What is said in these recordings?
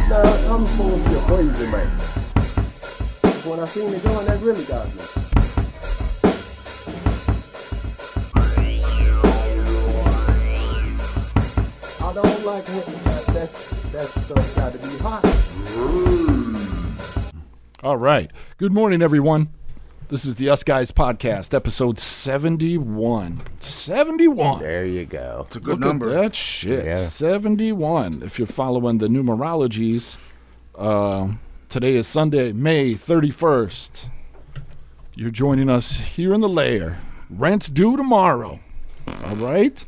Nah, I'm supposed to be a crazy man. When I seen it going, that really got me. I don't like that stuff got to be hot. All right. Good morning, everyone. This is the Us Guyz podcast, episode 71. 71. There you go. It's a good Look number. at that shit. Yeah. 71. If you're following the numerologies, today is Sunday, May 31st. You're joining us here in the lair. Rent's due tomorrow. All right?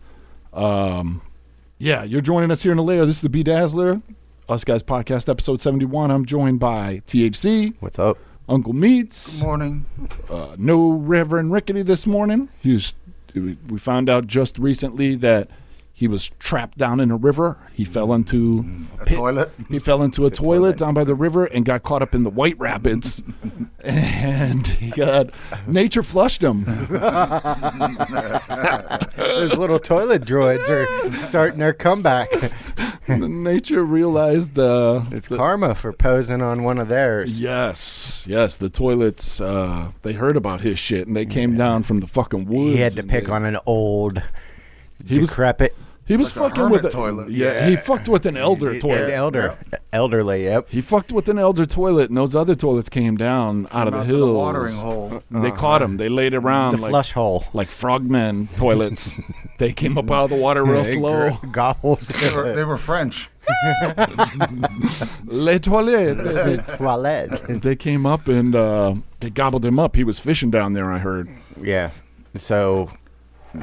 Yeah, you're joining us here in the lair. This is the B-Dazzler, Us Guyz podcast, episode 71. I'm joined by THC. What's up? Uncle Meats. Good morning. No Reverend Rickety this morning. We found out just recently that he was trapped down in a river. He fell into A toilet. He fell into a toilet down by the river and got caught up in the White Rapids. And he got nature flushed him. Those little toilet droids are starting their comeback. Nature realized It's karma for posing on one of theirs. Yes, the toilets. They heard about his shit and they came down from the fucking woods. He had to pick on an old, decrepit. He was Like a fucking with hermit toilet. Yeah, he fucked with an elder toilet. Elderly, yep. He fucked with an elder toilet, and those other toilets came down out of the hills. The watering hole. They caught him. They laid around The like flush hole. like frogmen toilets. They came up out of the water real slow. Gobbled. They were French. Les toilettes. Toilet. They came up and they gobbled him up. He was fishing down there, I heard. Yeah. So,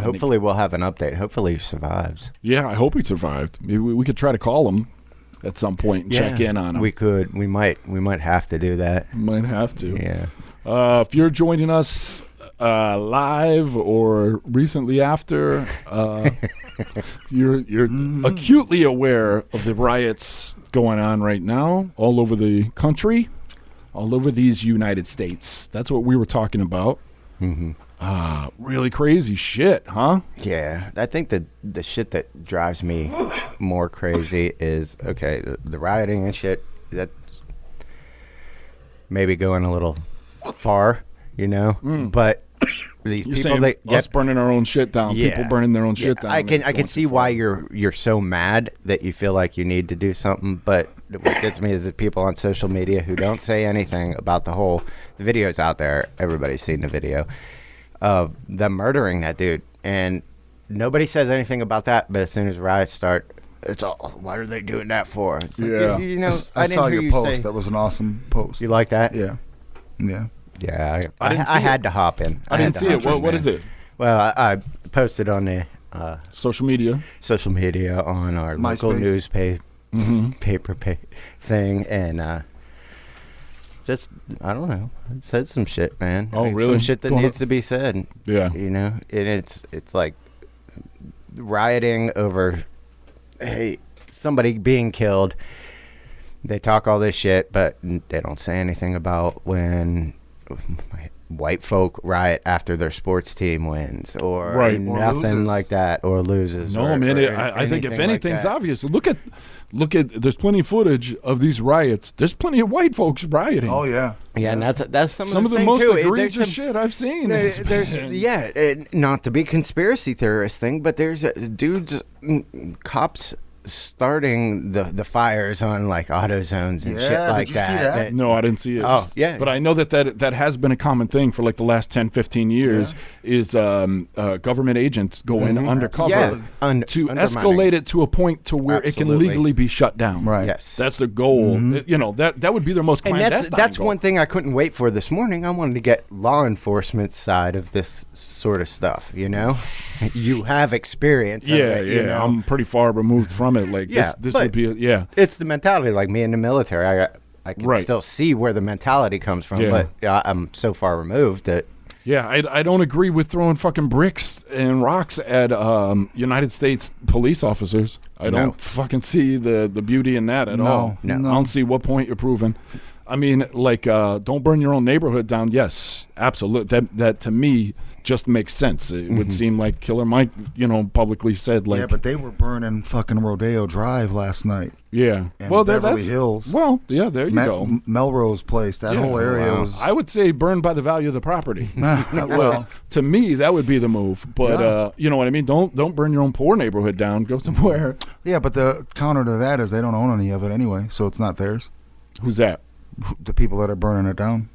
hopefully we'll have an update. Hopefully he survives. Yeah, I hope he survived. Maybe we could try to call him at some point and check in on him. We could. We might have to do that. Might have to. Yeah. If you're joining us live or recently after, you're acutely aware of the riots going on right now all over the country, all over these United States. That's what we were talking about. Mm-hmm. Really crazy shit, huh? Yeah, I think the shit that drives me more crazy is, okay, the rioting and shit, that's maybe going a little far, you know? But these You're people saying that us burning our own shit down, Yeah. people burning their own shit down. I can that's going see too why far. you're so mad that you feel like you need to do something, but what gets me is the people on social media who don't say anything about the video's out there. Everybody's seen the video of them murdering that dude, and nobody says anything about that. But as soon as riots start, it's all, what are they doing that for? It's like, Yeah. you know, I didn't saw hear your you post. say. That was an awesome post. You like that? Yeah. Yeah. I didn't see I it. had to hop in. I didn't had see to it. hop in. What is it? Well, I posted on the Social media. social media on our local MySpace. paper thing, and just, I don't know, it said some shit, man. Oh, really? Some shit that Go needs ahead. to be said. Yeah. You know, and it's like rioting over, hey, somebody being killed. They talk all this shit, but they don't say anything about when white folk riot after their sports team wins, or Right. Or nothing loses. like that, or loses. No, or, man. or I think if anything like anything's that. obvious, look at. There's plenty of footage of these riots. There's plenty of white folks rioting. Oh yeah. Yeah, and that's some Some of the thing most too. There's egregious some- shit I've seen. There's, has been- not to be conspiracy theorist thing, but there's dudes, cops starting the fires on like auto zones and shit Yeah, like did you see that. that? No, I didn't see it. Oh, yeah. But I know that has been a common thing for like the last 10, 15 years is government agents going undercover Yeah, to undermining. escalate it to a point to where it can Absolutely. legally be shut down. Right. Yes. That's the goal. You know, that would be their most And clandestine that's goal. one thing I couldn't wait for this morning. I wanted to get law enforcement's side of this sort of stuff, you know? You have experience. Yeah, of it, you know? I'm pretty far removed from it. Like Yeah, this but- would be It's the mentality, like me in the military. I can Right. still see where the mentality comes from, Yeah. but I'm so far removed that Yeah, I don't agree with throwing fucking bricks and rocks at United States police officers. I don't fucking see the beauty in that at all. No. I don't see what point you're proving. I mean, like, don't burn your own neighborhood down. Yes, absolutely. That to me just makes sense. It would seem like Killer Mike, publicly said like, Yeah, but they were burning fucking Rodeo Drive last night. yeah. And Well, Beverly Hills. Well, yeah, there you go. Melrose Place. That Yeah. whole area Wow. was. I would say burned by the value of the property. well, To me, that would be the move. But Yeah. you know what I mean. Don't burn your own poor neighborhood down. Go somewhere. yeah, but the counter to that is they don't own any of it anyway, so it's not theirs. Who's that? The people that are burning it down.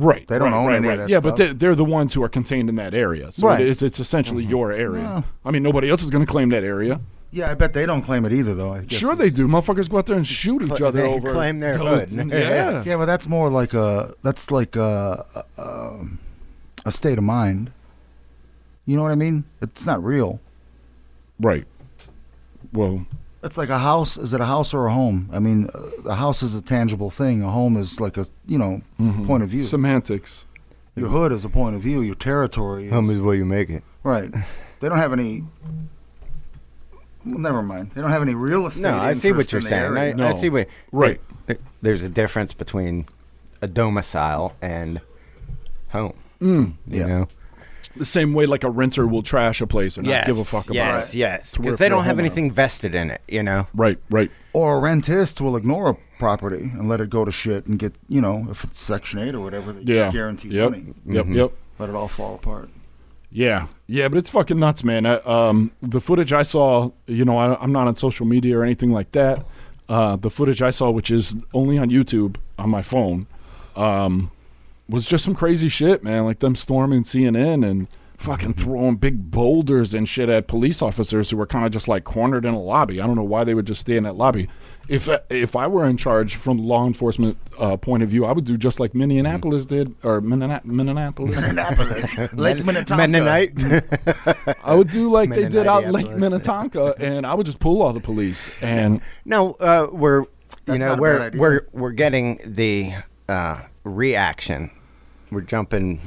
Right. They don't own any of that Yeah, but stuff. they're the ones who are contained in that area. So Right. it's essentially your area. Yeah. I mean, nobody else is going to claim that area. Yeah, I bet they don't claim it either, though. I guess Sure they do. Motherfuckers go out there and shoot each other They over. claim their those- hood. Yeah. Yeah, but that's more like a state of mind. You know what I mean? It's not real. Right. Well, It's like a house. Is it a house or a home? I mean, a house is a tangible thing. A home is like a point of view. semantics. Your hood is a point of view. Your territory is Home is where you make it. right. They don't have any. Well, never mind. They don't have any real estate. No, I see what interest you're in the saying. area. I No. see what. Right. There's a difference between a domicile and home. Mm. You Yeah. know. The same way like a renter will trash a place or not give a fuck about yes, it. yes, To where because if they you're don't a have homeowner. anything vested in it. You know. Right, right. Or a rentist will ignore a property and let it go to shit and get, if it's Section 8 or whatever, they Yeah. guaranteed Yep. money. Yep. Let it all fall apart. Yeah, but it's fucking nuts, man. The footage I saw, I'm not on social media or anything like that. The footage I saw, which is only on YouTube on my phone, was just some crazy shit, man. Like them storming CNN and fucking throwing big boulders and shit at police officers who were kind of just like cornered in a lobby. I don't know why they would just stay in that lobby. If I were in charge from law enforcement point of view, I would do just like Minneapolis did, or Minneapolis. Lake Minnetonka. Mennonite. I would do like they did out in Lake Mennonite-Minneapolis. Minnetonka, and I would just pull all the police. And No, we're That's not a bad idea. we're getting the reaction. We're jumping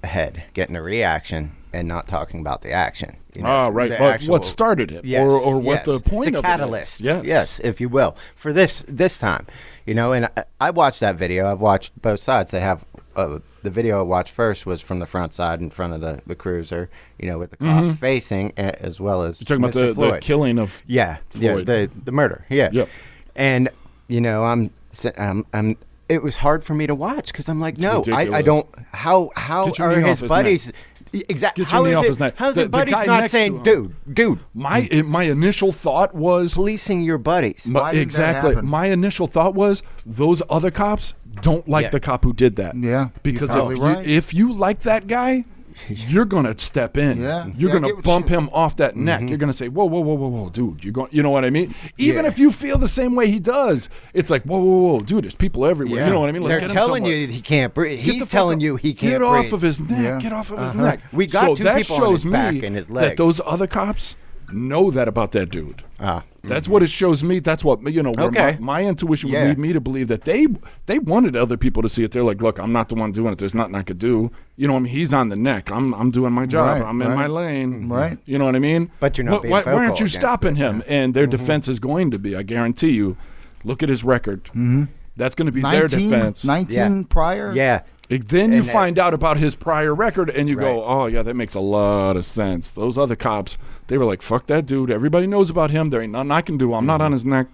ahead, getting a reaction, and not talking about the action. right, the but actual- what started it, Yes, or what yes. the point the of catalyst, it is. yes, if you will, for this time, and I watched that video. I've watched both sides. They have the video I watched first was from the front side in front of the cruiser, with the cop facing, as well as You're talking about Mr. the Floyd. killing of Floyd. the murder, Yep. and I'm. It was hard for me to watch because I'm like, no, I ridiculous. don't. How Get your are knee off his his buddies? Exactly. Get your knee off his neck. How's The- his the buddies guy not next saying, to him. dude? my initial thought was Policing your buddies. Why did that exactly. happen? My initial thought was those other cops don't like Yeah. the cop who did that. Yeah, because you're probably right. if you like that guy, you're gonna step in. Yeah. You're Yeah, I gonna get what bump you- him off that neck. You're gonna say, whoa, dude. You're going. You know what I mean? Even Yeah. if you feel the same way he does, it's like, whoa, dude. There's people everywhere. Yeah. You know what I mean? Let's They're get him telling somewhere. you he can't breathe. Get the He's fuck telling up. you he can't get breathe. off of his neck. Yeah. Get off of his neck. We got so two that people on shows his back me and his that legs. those other cops know that about that dude. Ah. That's what it shows me. That's what where Okay. my intuition would Yeah. lead me to believe that they wanted other people to see it. They're like, look, I'm not the one doing it. There's nothing I could do. You know what I mean? He's on the neck. I'm doing my job. Right, I'm in right. my lane. Right. You know what I mean? But you're not being Why vocal aren't you against stopping it, him? And their defense is going to be, I guarantee you, look at his record. Mm-hmm. That's going to be their 19, defense. 19 Yeah. prior? Yeah. Then you And that- find out about his prior record and you go, Right. oh, yeah, that makes a lot of sense. Those other cops, they were like, fuck that dude. Everybody knows about him. There ain't nothing I can do. I'm not on his neck.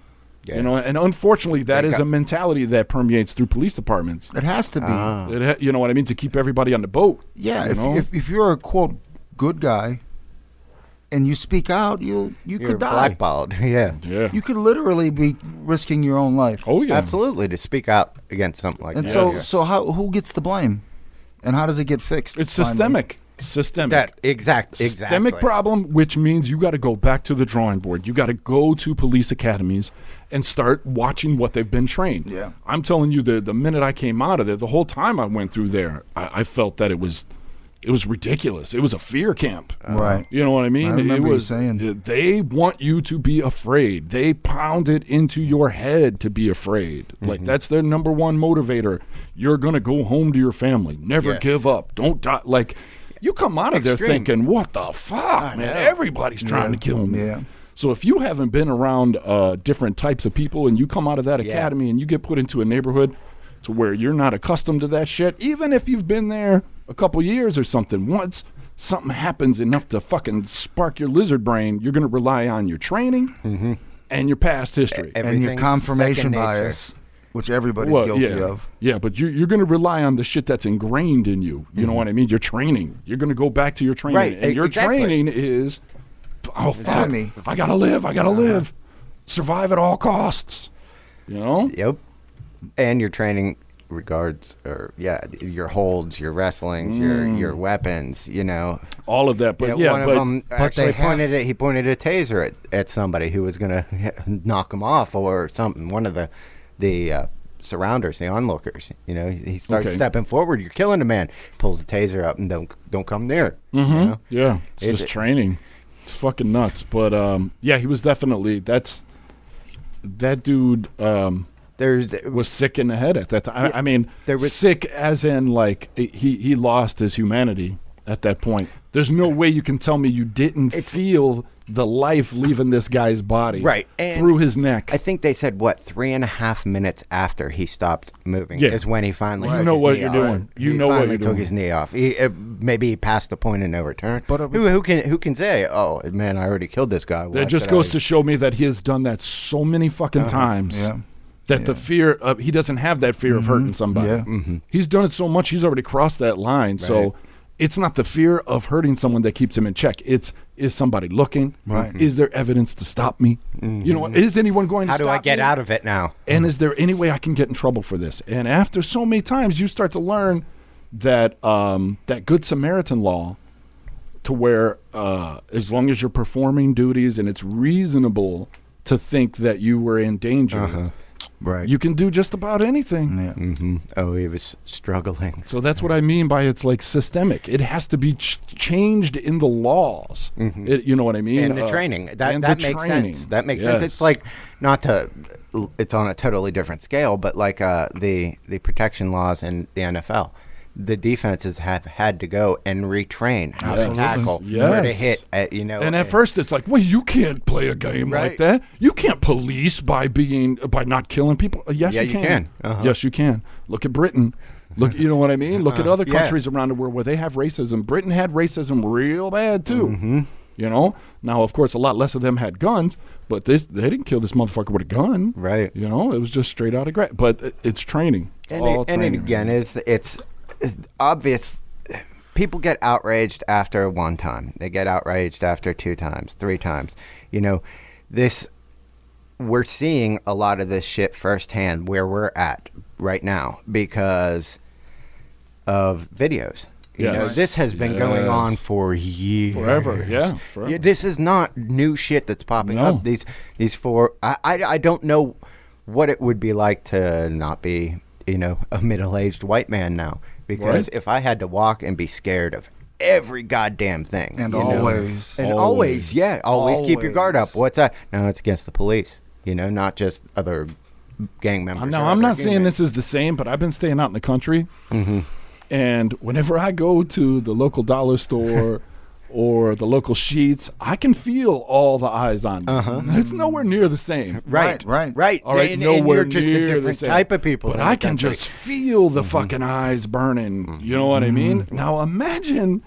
Yeah. And unfortunately, that They is got- a mentality that permeates through police departments. It has to be. You know what I mean? To keep everybody on the boat. Yeah, you know? if you're a, quote, good guy and you speak out, you You're could die. blackballed. Yeah. Yeah. You could literally be risking your own life. Oh, yeah. Absolutely. To speak out against something like And that. so who gets the blame? And how does it get fixed? It's finally? systemic. Systemic. That exactly. Systemic problem, which means you got to go back to the drawing board. You got to go to police academies and start watching what they've been trained. Yeah. I'm telling you, the minute I came out of there, the whole time I went through there, I felt that it was ridiculous. It was a fear camp. Right. You know what I mean? I remember it you was. saying. They want you to be afraid. They pound it into your head to be afraid. Like that's their number one motivator. You're gonna go home to your family. Never Yes. give up. Don't die. Like you come out of there Extreme. thinking, "What the fuck, man? know. Everybody's trying to kill me." Yeah. So if you haven't been around different types of people and you come out of that Yeah. academy and you get put into a neighborhood to where you're not accustomed to that shit, even if you've been there a couple years or something. Once something happens enough to fucking spark your lizard brain, you're going to rely on your training and your past history. And your Everything's confirmation second nature. bias, which everybody's Well, guilty yeah. of. Yeah, but you're going to rely on the shit that's ingrained in you. You know what I mean? Your training. You're going to go back to your training. Right, And your exactly. training is, oh, fuck, me. I got to live. I got to live. Survive at all costs. You know? Yep. And your training regards, or your holds, your wrestlings, your weapons, you know. All of that. But one of them they actually have- he pointed a taser at somebody who was going to knock him off or something. One of the surrounders, the onlookers, you know, he starts Okay. stepping forward. You're killing a man. Pulls the taser up and don't come near. You know? Yeah. It's It- just training. It's fucking nuts. But yeah, he was definitely, that dude was sick in the head at that time. I mean, there was- sick as in like he lost his humanity at that point. There's no way you can tell me you didn't feel the life leaving this guy's body Right, and through his neck. I think they said 3.5 minutes after he stopped moving Yeah. is when he finally You took know his what knee you're off. doing. You He know what finally you're took doing. his knee off. Maybe he passed the point of no return. But who can say, oh man, I already killed this guy? That just goes to show me that he has done that so many fucking times. Yeah. That the fear of, he doesn't have that fear of hurting somebody. Yeah. He's done it so much, he's already crossed that line. So Right. it's not the fear of hurting someone that keeps him in check. It's, is somebody looking? Right. Is there evidence to stop me? You know, is anyone going to How stop do I get me? out of it now? And is there any way I can get in trouble for this? And after so many times, you start to learn that that Good Samaritan law, to where as long as you're performing duties and it's reasonable to think that you were in danger, Right. you can do just about anything. Yeah. Oh, he was struggling. So that's what I mean by it's like systemic. It has to be changed in the laws. You know what I mean? And the training. That and the makes training. sense. That makes Yes. sense. It's like, it's on a totally different scale, but like the protection laws in the NFL. The defenses have had to go and retrain how to Yes. tackle, Yes. where to hit, And at first it's like, well, you can't play a game like Right. that. You can't police by not killing people. Yes, Yeah, you you can. can. Uh-huh. Yes, you can. Look at Britain. Look, you know what I mean? Look at other Yeah. countries around the world where they have racism. Britain had racism real bad too. You know. Now, of course, a lot less of them had guns, but they didn't kill this motherfucker with a gun. Right. You know, it was just straight out of But it's training. It's all And training. again, it's obvious. People get outraged after one time. They get outraged after 2 times, 3 times. You know, we're seeing a lot of this shit firsthand where we're at right now because of videos. You know, Yes. this has been going on Yes. for years. Forever, yeah, forever. Yeah, this is not new shit that's popping No. up. These 4. I don't know what it would be like to not be, you know, a middle-aged white man now. Because Right. if I had to walk and be scared of every goddamn thing. And you know, always. And Always. always, yeah. Always keep your guard up. Always. What's that? No, it's against the police. You know, not just other gang members. No, or I'm other not saying humans. this is the same, but I've been staying out in the country. And whenever I go to the local dollar store or the local Sheets, I can feel all the eyes on me. It's nowhere near the same. Right. All right, and nowhere you're just near a the different same. type of people. But in I the can country. just feel the fucking eyes burning. You know what I mean? Now imagine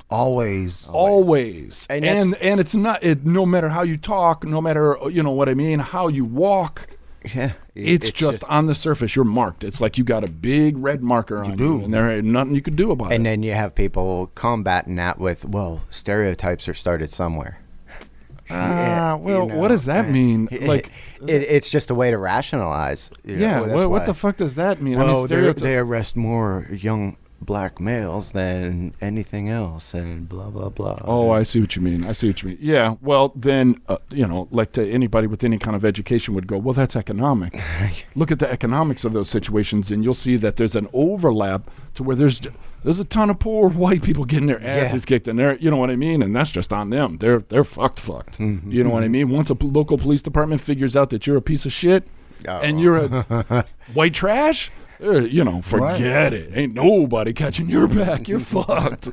Always. always, And and that's- it's not. No matter how you talk, no matter you know what I mean, how you walk. Yeah. It's just on the surface. You're marked. It's like you got a big red marker on you, and there ain't nothing you can do about it. And then you have people combating that with, well, stereotypes are started somewhere. Well, you know, what does that mean? Like, it's just a way to rationalize. You yeah, know, that's what why. the fuck does that mean? I Well, mean, stereotype- they arrest more young black males than anything else, and blah blah blah. Oh, I see what you mean. Yeah, well, then, you know, like to anybody with any kind of education would go, well, that's economic. Look at the economics of those situations, and you'll see that there's an overlap to where there's a ton of poor white people getting their asses kicked, and they're, you know what I mean? And that's just on them. They're fucked. You know what I mean? Once a local police department figures out that you're a piece of shit and you're a white trash, you know, forget it. Ain't nobody catching your back. You're fucked.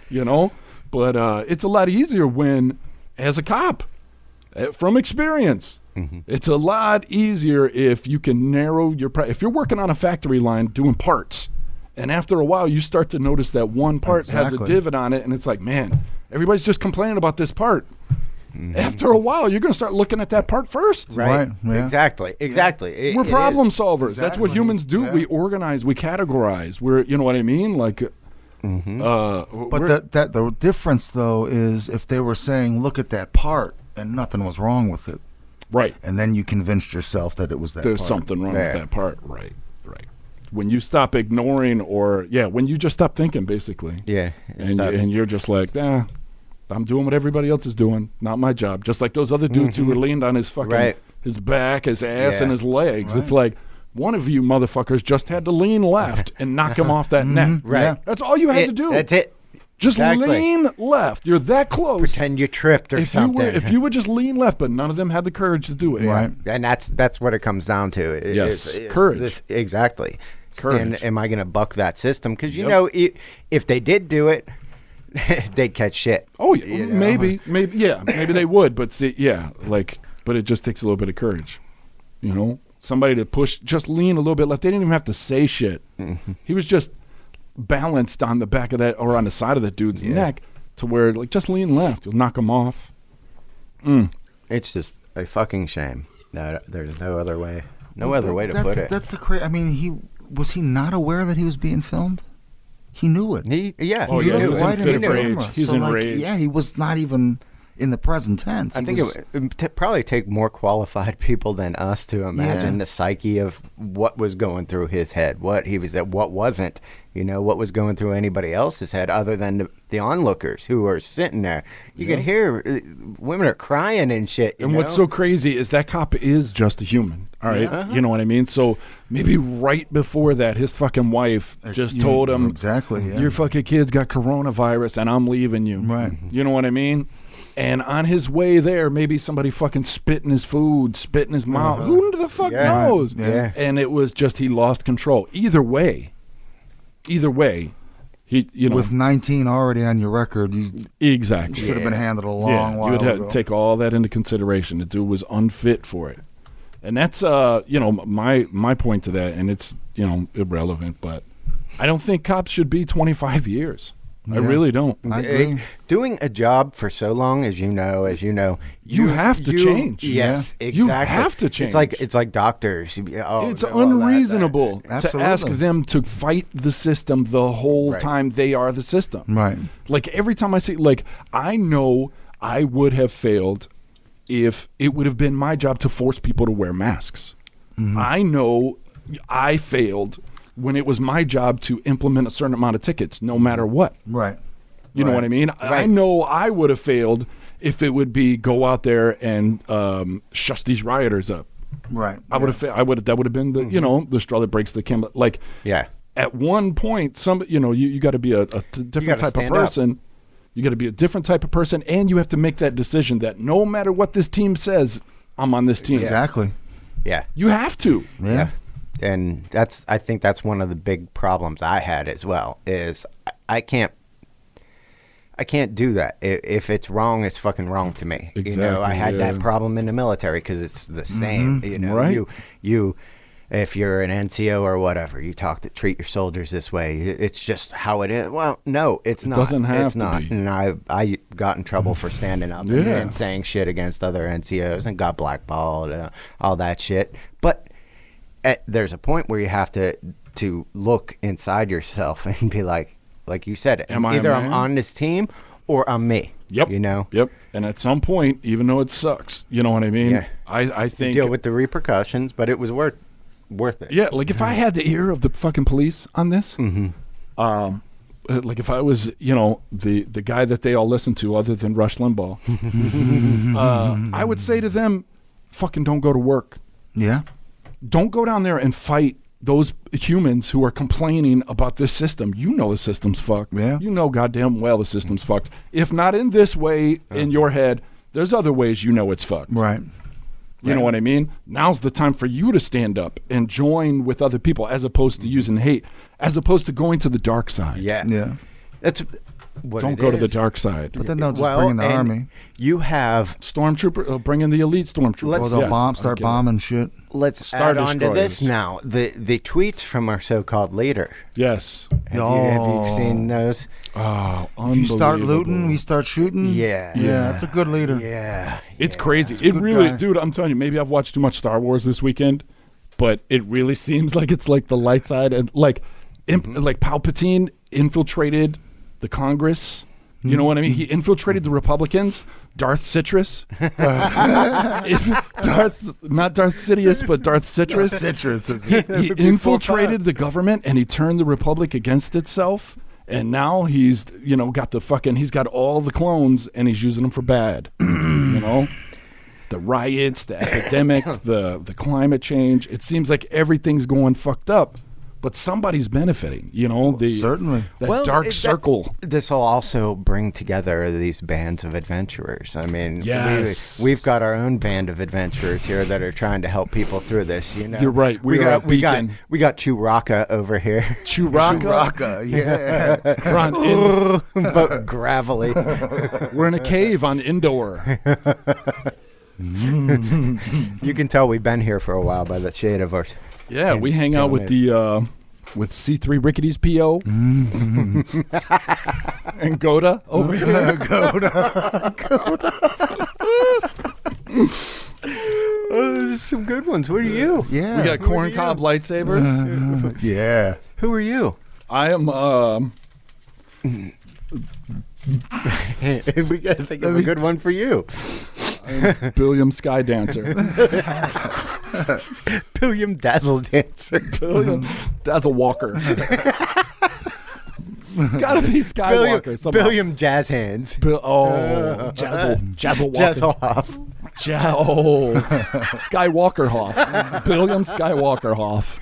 You know? But it's a lot easier when, as a cop, from experience, it's a lot easier if you can narrow your... if you're working on a factory line doing parts, And after a while, you start to notice that one part has a divot on it, and it's like, man, everybody's just complaining about this part. After a while, you're going to start looking at that part first. Right. Yeah. Exactly. We're problem solvers. Exactly. That's what humans do. Yeah. We organize, we categorize. We're, you know what I mean? Like, But the difference, though, is if they were saying, look at that part, and nothing was wrong with it. right. And then you convinced yourself that it was that There's part. something wrong Yeah. with that part. Right. When you stop ignoring when you just stop thinking, basically. Yeah. And you're just like, I'm doing what everybody else is doing, not my job. Just like those other dudes who were leaned on his fucking his back, his ass, and his legs. Right. It's like, one of you motherfuckers just had to lean left and knock him off that neck. Right. Yeah. That's all you had to do. That's it. Just Exactly. lean left. You're that close. Pretend you tripped or something. If you would just lean left, but none of them had the courage to do it. Right. And that's what it comes down to. Yes. Courage. Exactly. Courage. Am I going to buck that system? Because, you know, if they did do it, they'd catch shit. Oh, yeah, You know? maybe they would, but but it just takes a little bit of courage, you know. Somebody to push, just lean a little bit left. They didn't even have to say shit. He was just balanced on the back of that or on the side of that dude's neck to where just lean left, you'll knock him off. It's just a fucking shame. No, there's no other way. No other way to put it. That's the crazy. I mean, was he not aware that he was being filmed? He knew it. He he knew was it in right fit the of camera. rage. He's So, enraged. Yeah, he was not even in the present tense. I think it would probably take more qualified people than us to imagine the psyche of what was going through his head, what he was at, what wasn't, what was going through anybody else's head other than the onlookers who are sitting there. You could hear women are crying and shit. And what's so crazy is that cop is just a human. All right. You know what I mean? So maybe right before that, his fucking wife just told him, exactly, yeah. your fucking kid's got coronavirus and I'm leaving you. Right. You know what I mean? And on his way there, maybe somebody fucking spit in his food, spit in his mouth. Who the fuck knows? Yeah. And it was just he lost control. Either way, he, with 19 already on your record, you exactly should have been handled a long while you would ago. take all that into consideration. The dude was unfit for it, and that's my point to that. And it's irrelevant, but I don't think cops should be 25 years. I really don't. I agree. Doing a job for so long, as you know, You have to change. Yes, Yeah. exactly. You have to change. It's like doctors. It's unreasonable to Absolutely. ask them to fight the system the whole time they are the system. Right. Like every time I see, I know I would have failed if it would have been my job to force people to wear masks. I know I failed when it was my job to implement a certain amount of tickets, no matter what. Right. You know what I mean? I know I would have failed if it would be go out there and shush these rioters up. Right. I would have. That would have been the the straw that breaks the camel's. At one point, you got to be a different type of person. You got to be a different type of person, and you have to make that decision that no matter what this team says, I'm on this team. Exactly. Yeah. You have to. Yeah. And I think that's one of the big problems I had as well is I can't do that. If it's wrong, it's fucking wrong to me. Exactly, I had that problem in the military because it's the same. Right. You, if you're an NCO or whatever, you treat your soldiers this way. It's just how it is. Well, no, it's not. Doesn't have it's to not. be. And I got in trouble for standing up and saying shit against other NCOs and got blackballed, all that shit. But there's a point where you have to look inside yourself and be like you said, either I'm on this team or I'm me. Yep. Yep. And at some point, even though it sucks, you know what I mean? Yeah. I think deal with the repercussions, but it was worth it. Yeah, if I had the ear of the fucking police on this, if I was, the guy that they all listen to other than Rush Limbaugh, I would say to them, fucking don't go to work. Yeah. Don't go down there and fight those humans who are complaining about this system. You know the system's fucked. Yeah. You know goddamn well the system's fucked. If not in this way in your head, there's other ways it's fucked. Right. You know what I mean? Now's the time for you to stand up and join with other people as opposed to using hate, as opposed to going to the dark side. Yeah. Yeah. what Don't it go to the is. dark side. But then they'll just bring in the and army. You have Stormtrooper, bring in the elite stormtroopers. Or they'll Yes, start I get it. bombing shit. let's Star add on to this Destroyers. now. The tweets from our so-called leader. Yes. Have you seen those? Oh, If you start unbelievable. looting, we start shooting. Yeah. Yeah, that's a good leader. Yeah. It's yeah. crazy. a It good really, guy. dude, I'm telling you, maybe I've watched too much Star Wars this weekend, but it really seems like it's like the light side and like like Palpatine infiltrated the Congress. You know what I mean? He infiltrated the Republicans. Darth Citrus. Not Darth Sidious, but Darth Citrus. Citrus. He infiltrated the government and he turned the Republic against itself. And now he's, got he's got all the clones and he's using them for bad. The riots, the epidemic, the climate change. It seems like everything's going fucked up, but somebody's benefiting. Certainly. That dark circle. This will also bring together these bands of adventurers. I mean, Yes. we've got our own band of adventurers here that are trying to help people through this. You're right. We are a got beacon. we got Chewbacca over here, Chewbacca. Yeah. but gravelly. We're in a cave on Endor. You can tell we've been here for a while by the shade of ours. Yeah, we hang out with with C3 Rickety's PO and Goda over here. Oh, there's some good ones. What are you? Yeah. We got corncob lightsabers. Yeah. Who are you? I am We got to think of a good one for you. Billiam Sky Dancer. Billiam Dazzle Dancer. Billiam Dazzle Walker. It's gotta be Skywalker. somehow. Billiam Jazz Hands. Jazzle Walker. Jazzlehoff. Skywalker Hoff. Billiam Skywalker Hoff.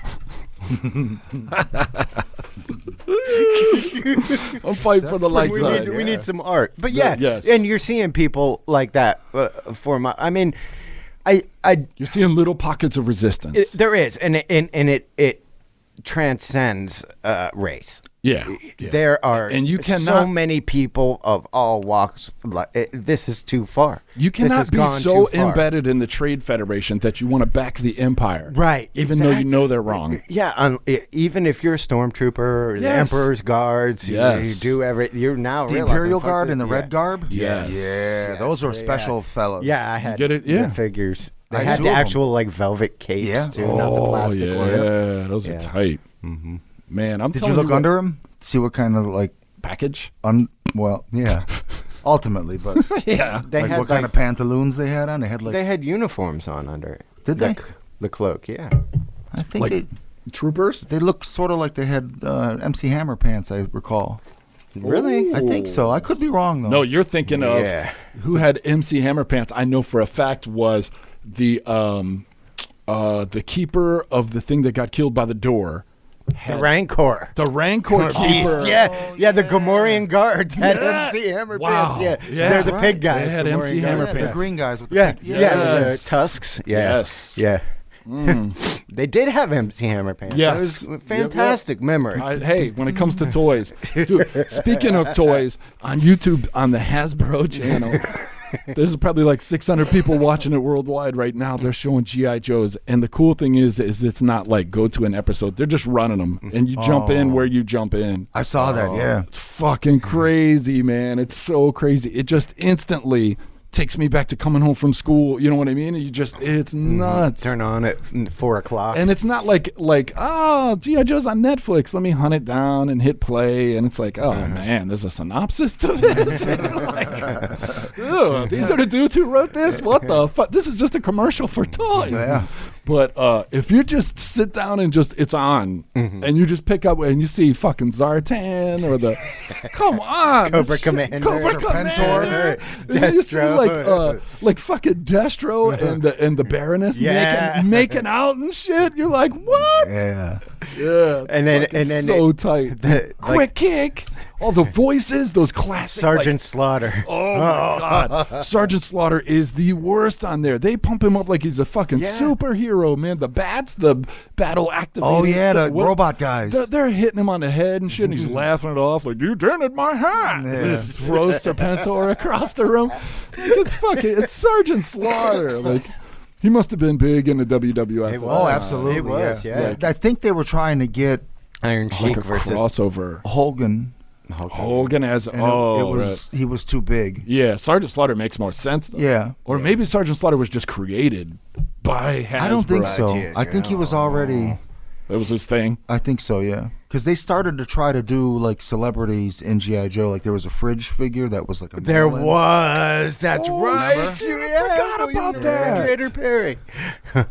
I'm fighting for the light side. We need some art. But yeah, yes. and you're seeing people like that I mean, You're seeing little pockets of resistance. there is, and it transcends race. Yeah. There are And you so cannot- many people of all walks. This is too far. You This has cannot be gone so too far. embedded in the Trade Federation that you want to back the empire. Right, Even though you exactly. know they're wrong. Yeah, even if you're a stormtrooper, or the Yes. Emperor's guards, Yes. you do everything. You're now The realizing, Imperial fuck Guard this- and the yeah. Red Garb? Yes. Yeah, those were special fellows. Yeah, I had get it? the Yeah. figures. They I had had two the of 'em. actual like velvet capes Yeah. too, not the plastic yeah, ones. those Yeah. are tight. Mm-hmm. Man, I'm Did telling you look what- under them? See what kind of package? well, yeah. Ultimately, but Yeah. They like had what kind of pantaloons they had on? They had they had uniforms on under it. Did they? The cloak, yeah. I think Like troopers? they looked sort of like they had MC Hammer pants, I recall. Really? I think so. I could be wrong though. No, you're thinking of Yeah. who had MC Hammer pants. I know for a fact was the keeper of the thing that got killed by the door. The Rancor. The Rancor keeper. Beast, yeah, the Gamorrean guards had Yeah. MC Hammer Wow. pants. Yeah, Yeah. they're the That's pig right. guys. They had Gamorrean MC Hammer guys. the pants. green guys with the Yeah, big- yeah, the Yes. tusks. Yeah. Yes. Yeah. They did have MC Hammer pants. Yes. That was a fantastic memory. Hey, when it comes to toys, dude. Speaking of toys, on YouTube on the Hasbro channel, there's probably like 600 people watching it worldwide right now. They're showing GI Joes, and the cool thing is it's not like go to an episode. They're just running them, and you jump in where you jump in. I saw that, yeah. It's fucking crazy, man. It's so crazy. It just instantly takes me back to coming home from school. You know what I mean? It's nuts. Turn on at 4 o'clock. And it's not like G.I. Joe's on Netflix. Let me hunt it down and hit play. And it's like, oh man, there's a synopsis to this. Ew, these are the dudes who wrote this. What the fuck? This is just a commercial for toys. Yeah. But if you just sit down and it's on, and you just pick up and you see fucking Zartan or come on, Cobra Commander. Cobra Commander, and you see Destro. like fucking Destro and the Baroness Yeah. making out and shit. You're like, what? Yeah. Yeah, And then so tight. Quick kick. All the voices, those classic Sergeant Slaughter. Oh my God, Sergeant Slaughter is the worst on there. They pump him up like he's a fucking superhero, man. The bats, the battle activated. Oh yeah, the robot guys. They're hitting him on the head and shit, and he's laughing it off like, "You dented my hat." Yeah. Throws Serpentor across the room. It's Sergeant Slaughter. Like, he must have been big in the WWF. Oh, absolutely. He was, yeah. I think they were trying to get Iron Sheik like a versus crossover. Hogan as and he was too big. Yeah, Sergeant Slaughter makes more sense though. Yeah. Or maybe Sergeant Slaughter was just created by Hasbro. I don't think so. I think he was already. That was his thing. I think so, yeah. Because they started to try to do like celebrities in G.I. Joe. Like there was a fridge figure that was like a There Merlin. was. That's right. I forgot about that. Refrigerator Perry.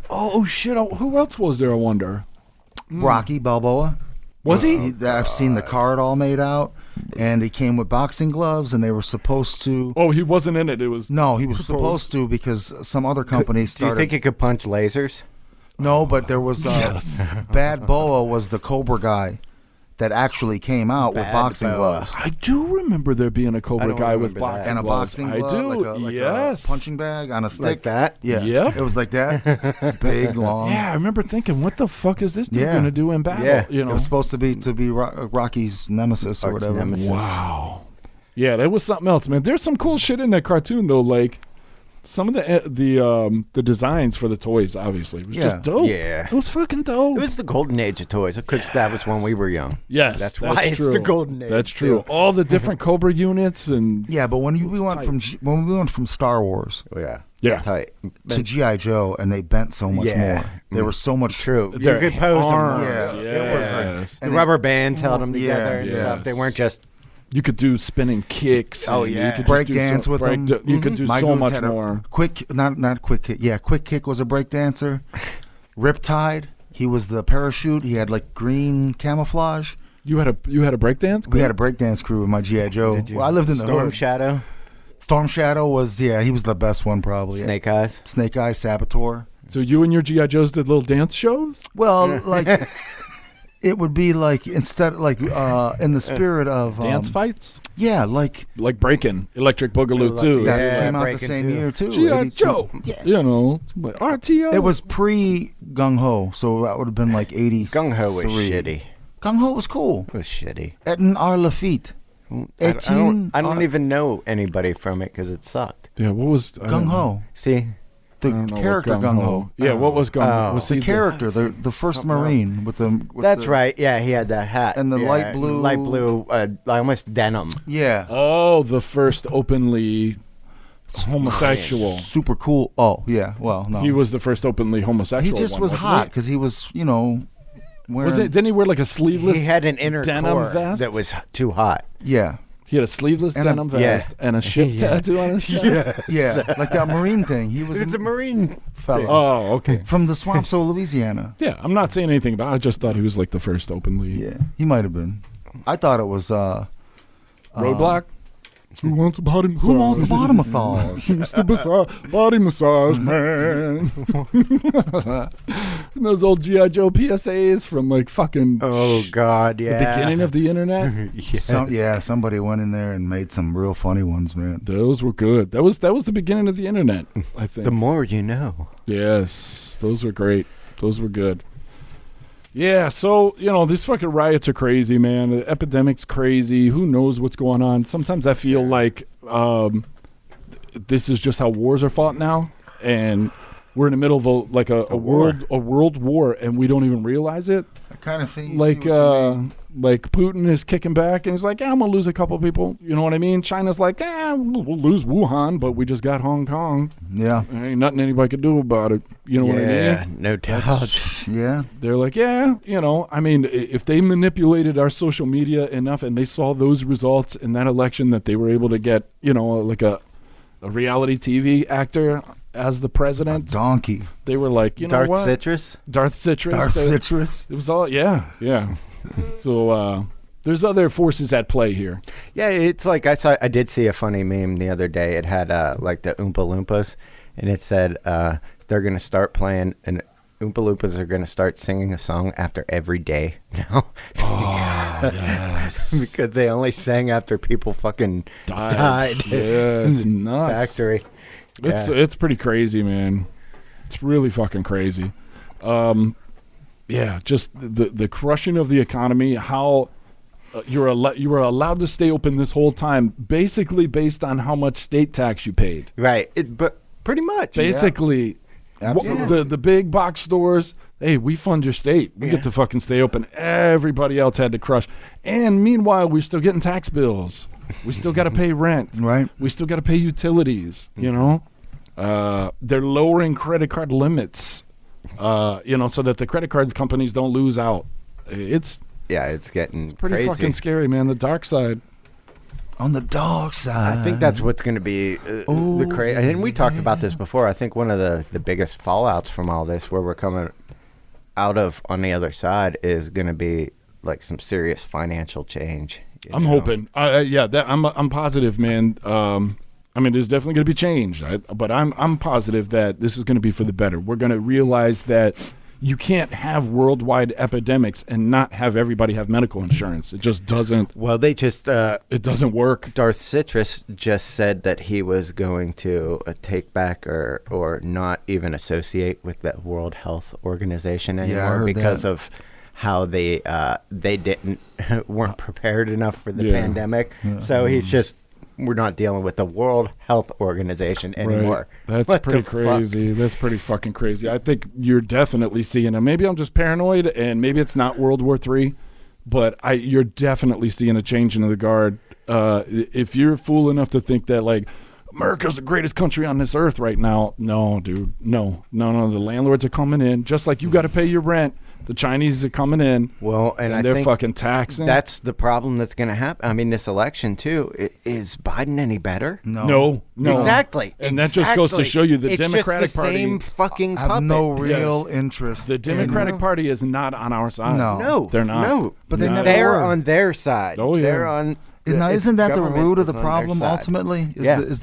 Oh shit! Who else was there? I wonder. Rocky Balboa. Was he? I've seen the card all made out, and he came with boxing gloves, and they were supposed to. Oh, he wasn't in it. It was No, he was supposed to because some other company Do you started. think he could punch lasers? No, but there was Bad Boa was the Cobra guy that actually came out with Bad boxing Boa. gloves I do remember there being a I Cobra don't guy with remember that. boxing and a gloves. boxing I glove, do. like Yes. a punching bag on a stick Like that? Yeah, Yep. it was like that. It's big, long. Yeah, I remember thinking, what the fuck is this dude Yeah. gonna do in battle? Yeah. You It know. was supposed to be Rocky's nemesis or Arch whatever. nemesis. Wow. Yeah, that was something else, man. There's some cool shit in that cartoon though, like some of the designs for the toys, obviously, was just dope. Yeah. It was fucking dope. It was the golden age of toys, because that was when we were young. Yes, That's why it's true. the golden age. That's true. All the different Cobra units and Yeah, but when we was went tight. when we went from Star Wars Oh, yeah. Yeah. It's tight. to GI Joe, and they bent so much Yeah. more. They were so much True. You their could pose arms, them. Yeah, it was like- yes. The and rubber bands held them Yeah, together and stuff. They yes. weren't just. You could do spinning kicks. Oh, and yeah. you could break just do dance with them. You could do My so Goons much had a more. Quick, not quick kick. Yeah, quick kick was a break dancer. Riptide, he was the parachute. He had like green camouflage. You had a break dance? We had a breakdance crew in my GI Joe. Did you? Well, I lived in the Storm hood. Shadow, Storm Shadow was he was the best one probably. Snake Eyes. Snake Eye, Saboteur. So you and your G.I. Joes did little dance shows? Well, like it would be like instead like in the spirit of Dance fights? Yeah, like Like Breakin', Electric Boogaloo too. that Yeah, came out the Breaking' same too. year too. G.I. 82. Joe. Yeah. You know, like RTO. It was pre Gung Ho, so that would have been like 80. Gung Ho was shitty. Gung Ho was cool. It was shitty. Etin R. Lafitte. I don't even know anybody from it because it sucked. Yeah, what was Gung Ho. See, The I don't know what character Gung Ho. Yeah, what was Gung Ho? Oh. Was The he character, the first Something Marine with the. With that's the- right. Yeah, he had that hat And the Yeah, light blue- almost denim. Yeah. Oh, the first openly homosexual. Super cool. Oh yeah. Well, no. He was the first openly He homosexual. just one, was wasn't hot he? because he was, wearing. Was it? Didn't he wear like a sleeveless? He had an inner denim core vest? that was too hot. Yeah. He had a sleeveless And a- denim yeah. vest and a ship Yeah. tattoo on his chest. Yeah. Like that Marine thing. He was It's a Marine. fella Oh, okay. from the swamps of Louisiana. Yeah, I'm not saying anything about it. I just thought he was like the first openly Yeah, he might have been. I thought it was. roadblock. Who wants a body massage? Who wants a body massage? Mr. Body massage man. And those old G.I. Joe PSAs from like fucking Oh God, the yeah. beginning of the internet. Somebody went in there and made some real funny ones, man. Those were good. That was the beginning of the internet, I think. The more you know. Yes, those were great. Those were good. Yeah, so, these fucking riots are crazy, man. The epidemic's crazy. Who knows what's going on? Sometimes I feel like this is just how wars are fought now, and we're in the middle of a world war, and we don't even realize it. I kind of think Like Putin is kicking back, and he's like, I'm going to lose a couple people. You know what I mean? China's like, we'll lose Wuhan, but we just got Hong Kong. Yeah. There ain't nothing anybody could do about it. You know what I mean? No doubt. Yeah. They're like, if they manipulated our social media enough and they saw those results in that election that they were able to get, like a reality TV actor as the president, Donkey. they were like, Darth what? Citrus. Darth Citrus. Darth Citrus. It was all, yeah. So there's other forces at play here. Yeah, it's like I did see a funny meme the other day. It had like the Oompa Loompas, and it said they're gonna start playing an Oompa Loompas are going to start singing a song after every day now. Oh, yes. Because they only sang after people fucking died. Yeah, it's in the nuts. factory. It's pretty crazy, man. It's really fucking crazy. Yeah, just the crushing of the economy, how you were allowed to stay open this whole time, basically based on how much state tax you paid. Right. But pretty much. Basically, Absolutely. the big box stores, hey, we fund your state. We get to fucking stay open. Everybody else had to crush. And meanwhile, we're still getting tax bills. We still got to pay rent. Right. We still got to pay utilities, you know? They're lowering credit card limits, so that the credit card companies don't lose out. It's getting pretty crazy. fucking scary, man. The dark side. On the dark side. I think that's what's going to be the crazy. And we talked about this before. I think one of the biggest fallouts from all this, where we're coming out of on the other side, is going to be like some serious financial change. I'm hoping. I'm positive, man. There's definitely going to be change, but I'm positive that this is going to be for the better. We're going to realize that you can't have worldwide epidemics and not have everybody have medical insurance. It just doesn't. Well, they just it doesn't work. Darth Citrus just said that he was going to take back or not even associate with the World Health Organization anymore because of how they weren't prepared enough for the pandemic. Yeah. So he's just, we're not dealing with the World Health Organization anymore. Right. That's pretty crazy. That's pretty fucking crazy. I think you're definitely seeing, and maybe I'm just paranoid, and maybe it's not World War III, but you're definitely seeing a change in the guard. If you're fool enough to think that, like, America's the greatest country on this earth right now, no, dude. No. The landlords are coming in. Just like you got to pay your rent, the Chinese are coming in. Well, and they're think fucking taxing. That's the problem that's going to happen. I mean, this election, too. Is Biden any better? No. Exactly. And that just goes to show you the Democratic just the Party. Same fucking I have puppet. no real interest. The Democratic Party is not on our side. No, they're not. No, but they never they're were. on their side. Oh, yeah. They're on. Now, isn't that the root of the government is on their problem? side. Ultimately, Yeah. is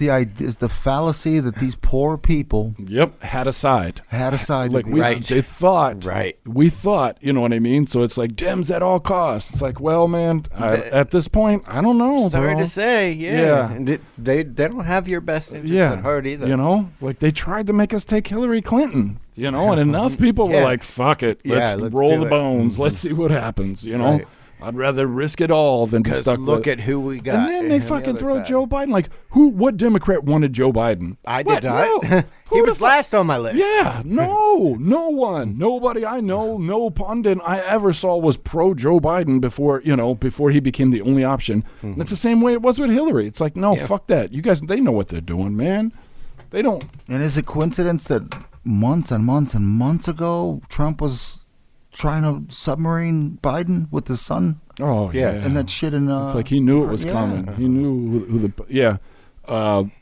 the fallacy that these poor people Had a side. had a side. Like Right. we thought, you know what I mean? So it's like Dems at all costs. It's like, well, man, at this point, I don't know. Sorry bro. to say, Yeah. And they don't have your best interest Yeah, at heart either. you know, like they tried to make us take Hillary Clinton, you know, and enough people were Yeah. like, "Fuck it, let's let's roll do the it." bones, let's see what happens," you know. Right. I'd rather risk it all than be Because stuck. look with at who we got. And then they on the fucking other throw side. Joe Biden. Like, what Democrat wanted Joe Biden? I What? did not. No. He Who was the last on my list. Yeah, no one, nobody I know, no pundit I ever saw was pro Joe Biden before he became the only option. And it's the same way it was with Hillary. It's like, no, fuck that. You guys, they know what they're doing, man. They don't. And is it coincidence that months and months and months ago, Trump was trying to submarine Biden with his son? Oh, yeah. And that shit in... It's like he knew it was coming. He knew who the... Yeah.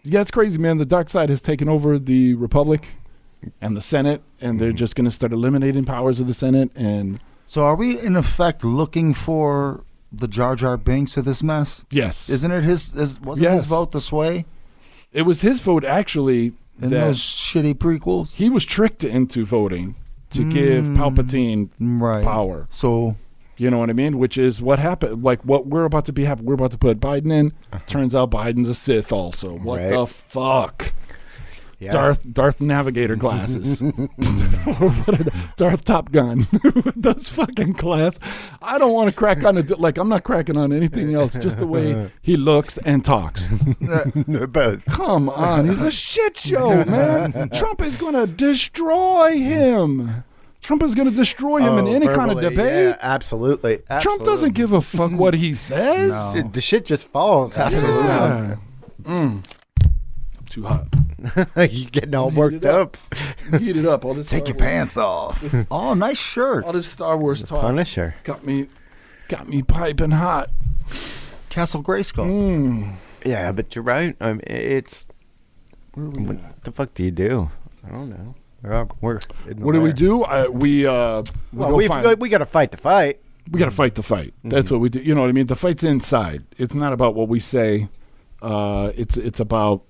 It's crazy, man. The dark side has taken over the Republic and the Senate, and they're just going to start eliminating powers of the Senate. And So are we, in effect, looking for the Jar Jar Binks of this mess? yes. Isn't it wasn't his vote the sway It was his vote, actually, in that those shitty prequels? he was tricked into voting to give Palpatine Right. power. So... You know what I mean? Which is what happened. Like what we're about to be happening. We're about to put Biden in. Turns out Biden's a Sith also. What Right. the fuck? Yeah. Darth Navigator glasses. Darth Top Gun. Those fucking glass. I don't want to crack on it. Like, I'm not cracking on anything else. Just the way he looks and talks. Both. Come on. He's a shit show, man. Trump is going to destroy him. Trump is going to destroy him in any kind of verbally, debate. Yeah, absolutely. Trump doesn't give a fuck what he says. No. The shit just falls out of his mouth. Yeah. Too hot. You're getting all worked up. Heat it up. All this Take Star your pants off. Oh, nice shirt. All this Star Wars talk Punisher. got me piping hot. Castle Grayskull. Yeah, but you're right. I mean, it's... What the fuck do you do? I don't know. We're in the What do we wire. do? We Well, go we got to fight the fight. we got to fight the fight. That's what we do. You know what I mean? The fight's inside. It's not about what we say. It's about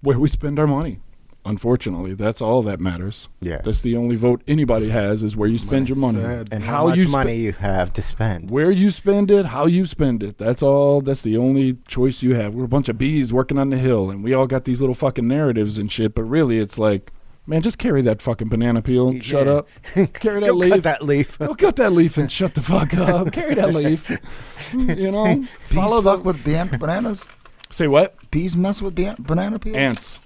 where we spend our money. Unfortunately, that's all that matters. Yeah. That's the only vote anybody has is where you spend your money. And how much money you have to spend. Where you spend it, how you spend it. That's all. That's the only choice you have. We're a bunch of bees working on the hill, and we all got these little fucking narratives and shit, but really it's like, man, just carry that fucking banana peel. Shut up. Carry that Go leaf. cut that leaf. Go cut that leaf and shut the fuck up. Carry that leaf. You know? Bees fuck with bananas? Say what? Bees mess with banana peels? Ants.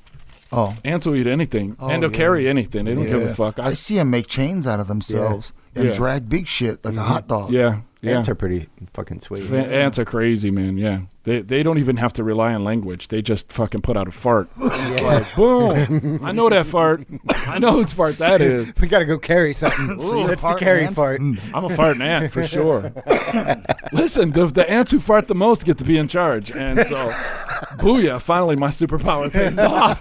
Oh. Ants will eat anything. Oh, and they'll yeah. carry anything. They don't give a fuck. I see them make chains out of themselves and drag big shit like a hot dog. Yeah. Ants are pretty fucking sweet. Ants are crazy, man. Yeah. They don't even have to rely on language. They just fucking put out a fart. It's like, boom. I know that fart. I know whose fart that is. We got to go carry something. you're That's the farting carry ant? fart. I'm a farting ant for sure. Listen, the ants who fart the most get to be in charge. And so, booyah, finally my superpower pays off.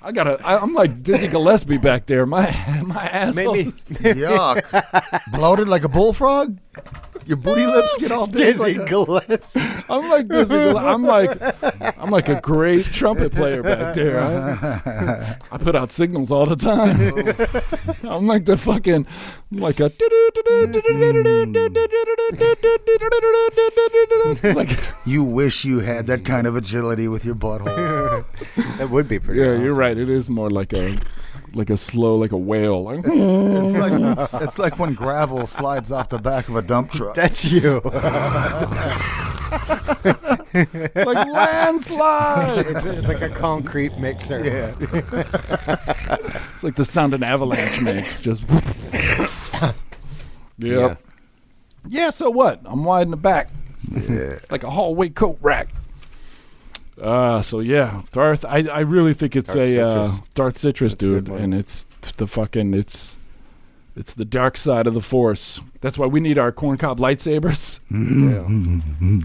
I'm like Dizzy Gillespie back there. My asshole. Maybe Yuck. Bloated like a bullfrog? Your booty lips get all big Dizzy like Gillespie. I'm like Dizzy Gillespie. I'm like a great trumpet player back there. I put out signals all the time. I'm like the fucking, like a like. You wish you had that kind of agility with your butthole. That would be pretty Yeah, awesome. you're right. It is more like a slow, like a whale. Like, It's like when gravel slides off the back of a dump truck. That's you. it's like landslide. It's like a concrete mixer. Yeah. It's like the sound an avalanche makes. Just. Yep. Yeah. So what? I'm wide in the back. Yeah. Like a hallway coat rack. So yeah, Darth. I really think it's Darth a Citrus. Darth Citrus, That's a good dude, one. and it's the fucking it's the dark side of the Force. That's why we need our corncob lightsabers.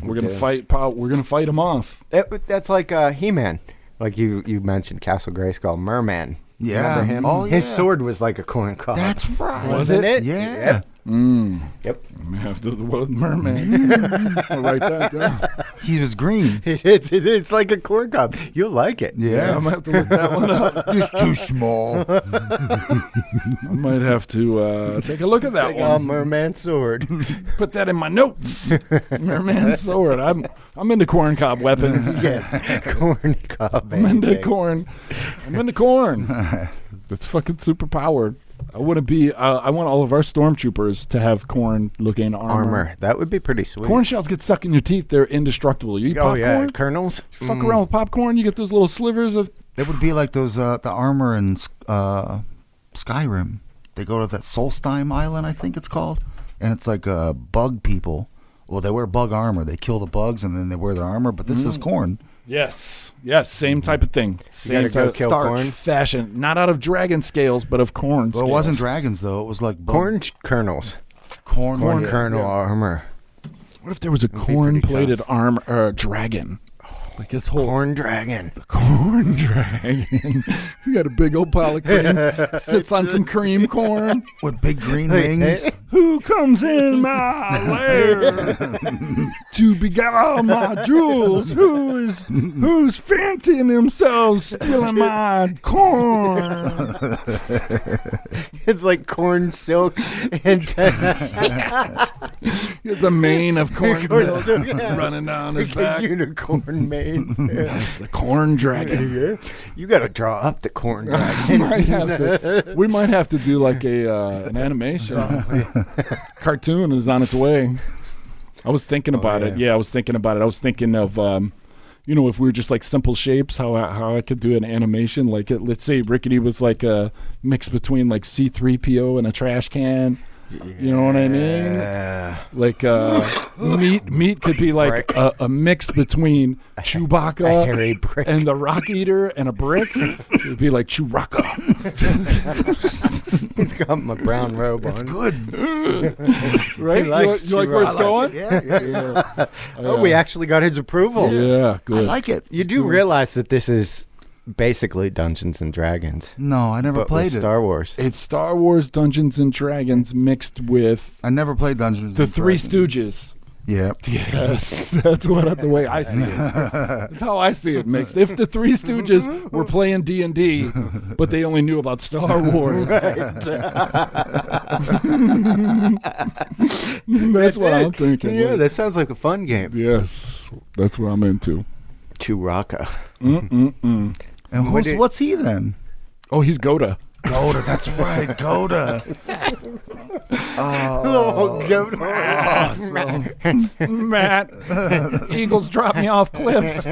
We're gonna fight. We're gonna fight them off. That's like He-Man. Like you mentioned Castle Grayskull, Merman. Yeah. Remember him? Oh, His yeah. sword was like a corn cob. That's right. Wasn't it? Yeah. Yep. I'm gonna have to the mermaids. I'll write that down. He was green. It's like a corn cob. You'll like it. Yeah, I'm gonna have to look that one up. He's too small. I might have to take a look at that Like a one. merman sword. Put that in my notes. Merman sword. I'm into corncob weapons. Corn cob. I'm into pancake. corn. I'm into corn. That's fucking super powered. I want to be. I want all of our stormtroopers to have corn-looking armor. That would be pretty sweet. Corn shells get stuck in your teeth. They're indestructible. You eat Oh popcorn? yeah, kernels. You fuck around with popcorn, you get those little slivers of. It would be like those the armor in Skyrim. They go to that Solstheim Island, I think it's called, and it's like bug people. Well, they wear bug armor. They kill the bugs and then they wear their armor. But this is corn. Yes, same type of thing. You Same gotta go type kill starch corn. fashion, not out of dragon scales, but of corn. Well, it scales. wasn't dragons though. It was like bug, Corn kernels. corn Corn yeah. kernel armor. What if there was a be pretty corn-plated dragon? Like this whole Corn dragon. corn dragon. He got a big old pile of cream. Sits on some cream corn. with big green wings. Who comes in my lair to beguile my jewels? Who's fancying themselves stealing my corn? It's like corn silk and There's a mane of corn Corn silk silk. running down his a back. unicorn mane. Yes, the corn dragon. You got to draw up the corn We dragon. might have to do like an animation. Cartoon is on its way. I was thinking about it. Yeah, I was thinking about it. I was thinking of, if we were just like simple shapes, how I could do an animation. Like, let's say Rickety was like a mix between like C-3PO and a trash can. You know what I mean? Yeah. Like meat could be like a mix between A Chewbacca hairy brick. and the Rock Eater and a brick. So it'd be like Chewbacca. He's got my brown robe It's on. Right? good. You likes like where it's I like going? it. Yeah. Oh, we actually got his approval. Yeah, I good. like it. You do realize that this is basically Dungeons and Dragons, No, I never but played with it. Star Wars. It's Star Wars Dungeons and Dragons mixed with I never played Dungeons. the and Three Dragons. Stooges. Yeah. Yes, that's the way I see it. That's how I see it mixed. If the Three Stooges were playing D&D, but they only knew about Star Wars. That's what I'm thinking. Yeah, that sounds like a fun game. Yes, that's what I'm into. Chewbacca. Mm-mm-mm. And what's he then? Oh, he's Goda. Goda, that's right, Goda. Oh, Matt, eagles drop me off cliffs.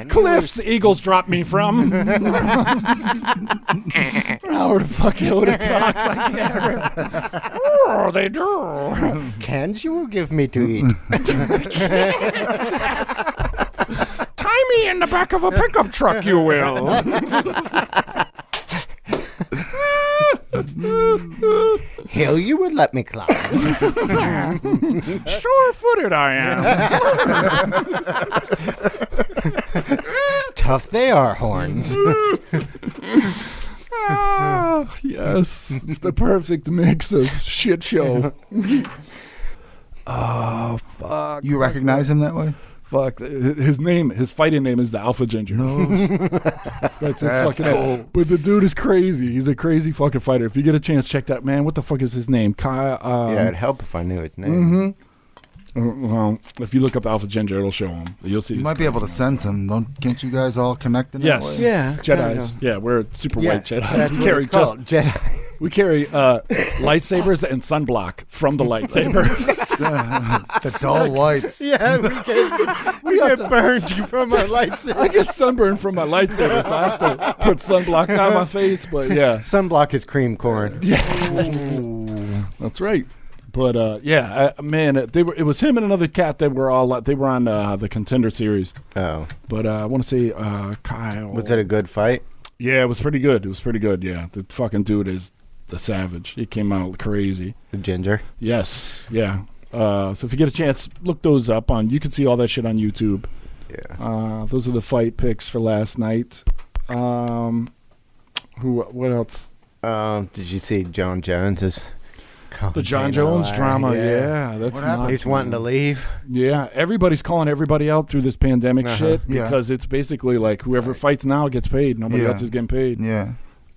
Cliffs eagles drop me from. How the fuck Yoda talks, I can't. Oh, they do. Can you give me to eat? Tie me in the back of a pickup truck, you will. Hell, you would let me climb. Sure-footed I am. Tough they are, horns. Ah, yes, it's the perfect mix of shit show. Oh, fuck. You recognize him that way? Fuck. His fighting name is the Alpha Ginger. No. That's fucking cool. But the dude is crazy. He's a crazy fucking fighter. If you get a chance, check that. Man, what the fuck is his name? Yeah, it'd help if I knew his name. Well, if you look up Alpha Ginger, it'll show him. You'll see. You might be able to sense him. Can't you guys all connect in Yes. that way? Yeah. Jedis. Yeah, we're super white Jedi. That's what it's called. Jedi. We carry lightsabers and sunblock from the lightsaber. The dull whites. Yeah, we get burned from our lightsaber. I get sunburned from my lightsaber, so I have to put sunblock on my face. But yeah, Sunblock is cream corn. yes, that's right. But man, it was him and another cat that were on the Contender series. Oh, But I want to say Kyle. was it a good fight? Yeah, it was pretty good. Yeah, the fucking dude is a savage. He came out crazy. The ginger. Yes, yeah. So if you get a chance, look those up you can see all that shit on YouTube. Yeah. Those are the fight picks for last night. What else? Did you see John Jones's? The John Jones drama, yeah, that's What happened? nuts, He's wanting to man. leave. Yeah, everybody's calling everybody out through this pandemic shit Yeah. because it's basically like whoever fights now gets paid. Nobody Yeah. else is getting paid. Yeah.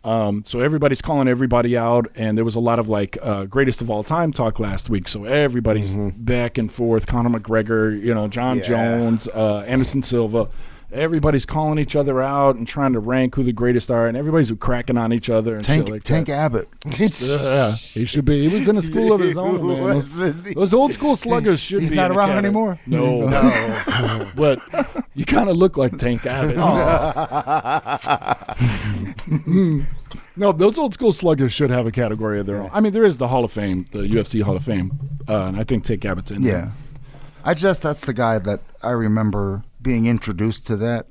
So everybody's calling everybody out, and there was a lot of like greatest of all time talk last week. So everybody's back and forth. Conor McGregor, John Jones, Anderson Silva. Everybody's calling each other out and trying to rank who the greatest are, and everybody's cracking on each other and shit like Tank that. Abbott. Yeah, he should be. He was in a school of his own, man. Those old school sluggers should He's be. not in the around category. anymore. No. But you kind of look like Tank Abbott. No, those old school sluggers should have a category of their own. I mean, there is the Hall of Fame, the UFC Hall of Fame, and I think Tank Abbott's in there. Yeah. That's the guy that I remember being introduced to that.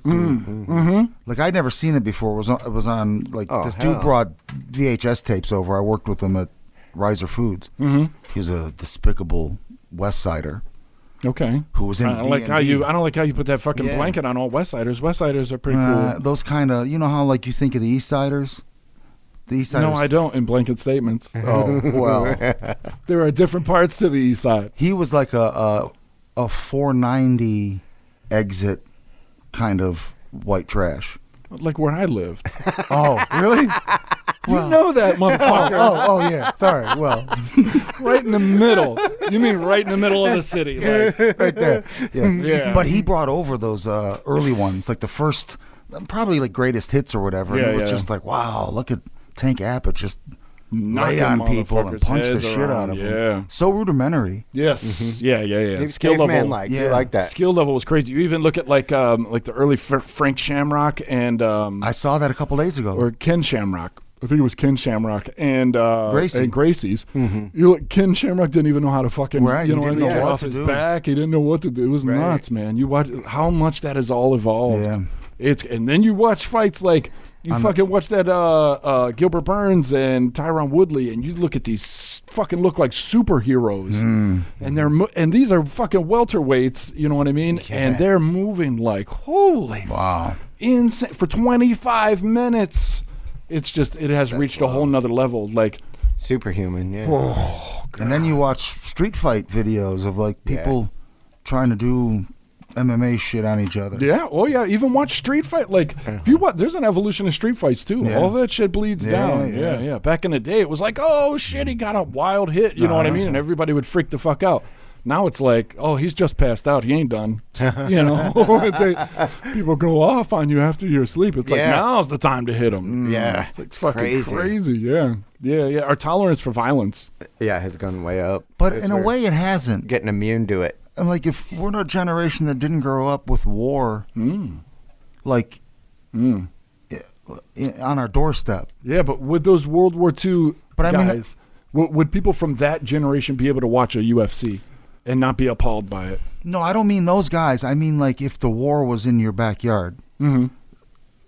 Like I'd never seen it before. It was on like this dude brought VHS tapes over. I worked with him at Riser Foods. He was a despicable West Sider. Okay. Who was in I don't like how you put that fucking blanket on all West Siders. West Siders are pretty cool. Those kind of, you know how like you think of the East Siders? The East Siders. No, I don't. In blanket statements, Oh well, there are different parts to the East Side. he was like a 490 exit kind of white trash. Like where I lived. Oh really? You know that, motherfucker. Oh yeah. Sorry. Well, Right in the middle. You mean right in the middle of the city. Like, right there. Yeah. Yeah. But he brought over those early ones, like the first, probably like greatest hits or whatever. And Yeah, it was yeah. just like, wow, look at Tank Abbott just lay knocking on people and motherfuckers' punch the heads shit around. out of Yeah. them. So rudimentary. Yes. Yeah. He's Skill level. caveman-like. You like that. Skill level was crazy. You even look at like the early Frank Shamrock and I saw that a couple days ago. or Ken Shamrock. I think it was Ken Shamrock and Gracie. and Gracie's. You look, Ken Shamrock didn't even know how to fucking Right, you he know what I didn't mean, know get what off to his do. back. He didn't know what to do. It was Right. nuts, man. You watch how much that has all evolved. Yeah. And then you watch fights like you fucking watch that Gilbert Burns and Tyron Woodley, and you look at these fucking look like superheroes, and these are fucking welterweights. You know what I mean? And they're moving like holy Wow. insane for 25 minutes. It's just it has reached a whole nother level. Like, Superhuman, yeah. oh And then you watch street fight videos of like people trying to do MMA shit on each other. Yeah. Oh yeah. Even watch street fight. Like if you watch, there's an evolution of street fights too. Yeah. All that shit bleeds down. Yeah. Back in the day, it was like, oh shit, he got a wild hit. You know what I mean? And everybody would freak the fuck out. Now it's like, oh, he's just passed out. He ain't done. You know, people go off on you after you're asleep. It's like, now's the time to hit him. Yeah. It's like fucking crazy. Yeah. Our tolerance for violence. Yeah, has gone way up. But in a way, it hasn't. Getting immune to it. And like, if we're a generation that didn't grow up with war, like on our doorstep. Yeah, but would those World War II But I mean, guys, would people from that generation be able to watch a UFC and not be appalled by it? No, I don't mean those guys. I mean, like, if the war was in your backyard,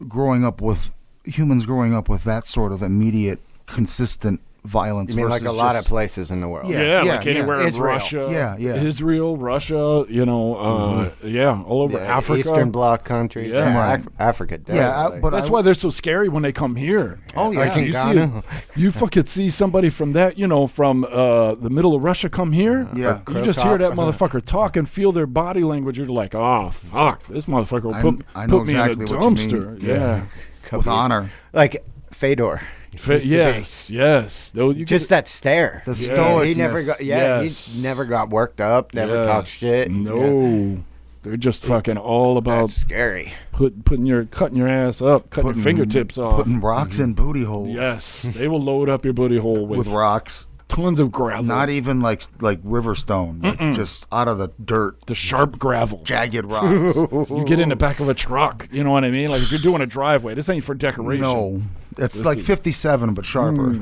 growing up with humans growing up with that sort of immediate, consistent violence. You mean like versus a lot of just- places in the world? Yeah, like anywhere in Israel. Russia. Yeah. Israel, Russia, you know, all over Africa. Eastern Bloc countries. Yeah. Right. Africa, Yeah, definitely. but That's why they're so scary when they come here. Oh, yeah. Like in You see Ghana. you fucking see somebody from that, you know, from the middle of Russia come here. Yeah. You just hear that motherfucker talk and feel their body language. You're like, oh, fuck, this motherfucker will put, I know put me exactly in a what you dumpster. mean. Yeah. with honor. Like Fedor. Used to be. Yes. Though you Just that stare. The He stoicness. never got. Yes. He never got worked up. Never talked shit. No. They're just fucking all about That's scary. cutting your ass up, cutting your fingertips off. Putting rocks in booty holes. Yes, they will load up your booty hole with With rocks. tons of gravel. Not even like river stone. Like just out of the dirt. the sharp gravel. Jagged rocks. You get in the back of a truck. You know what I mean? Like if you're doing a driveway, this ain't for decoration. No. It's like 57 but sharper.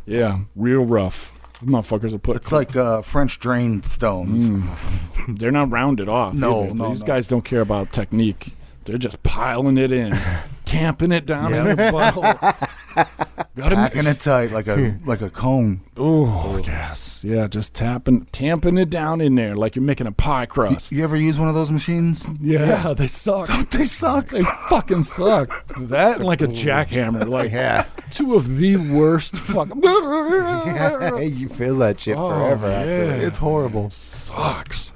Yeah, real rough. These motherfuckers are put. It's like French drain stones. They're not rounded off. No, either. no, These no. guys don't care about technique. They're just piling it in, tamping it down in your butthole. Packing it tight like a cone. Oh yes, yeah, just tamping it down in there like you're making a pie crust. You ever use one of those machines? Yeah, they suck. They suck. They fucking suck. That and like a jackhammer, like two of the worst fucking. You feel that shit forever. After. It's horrible. Sucks.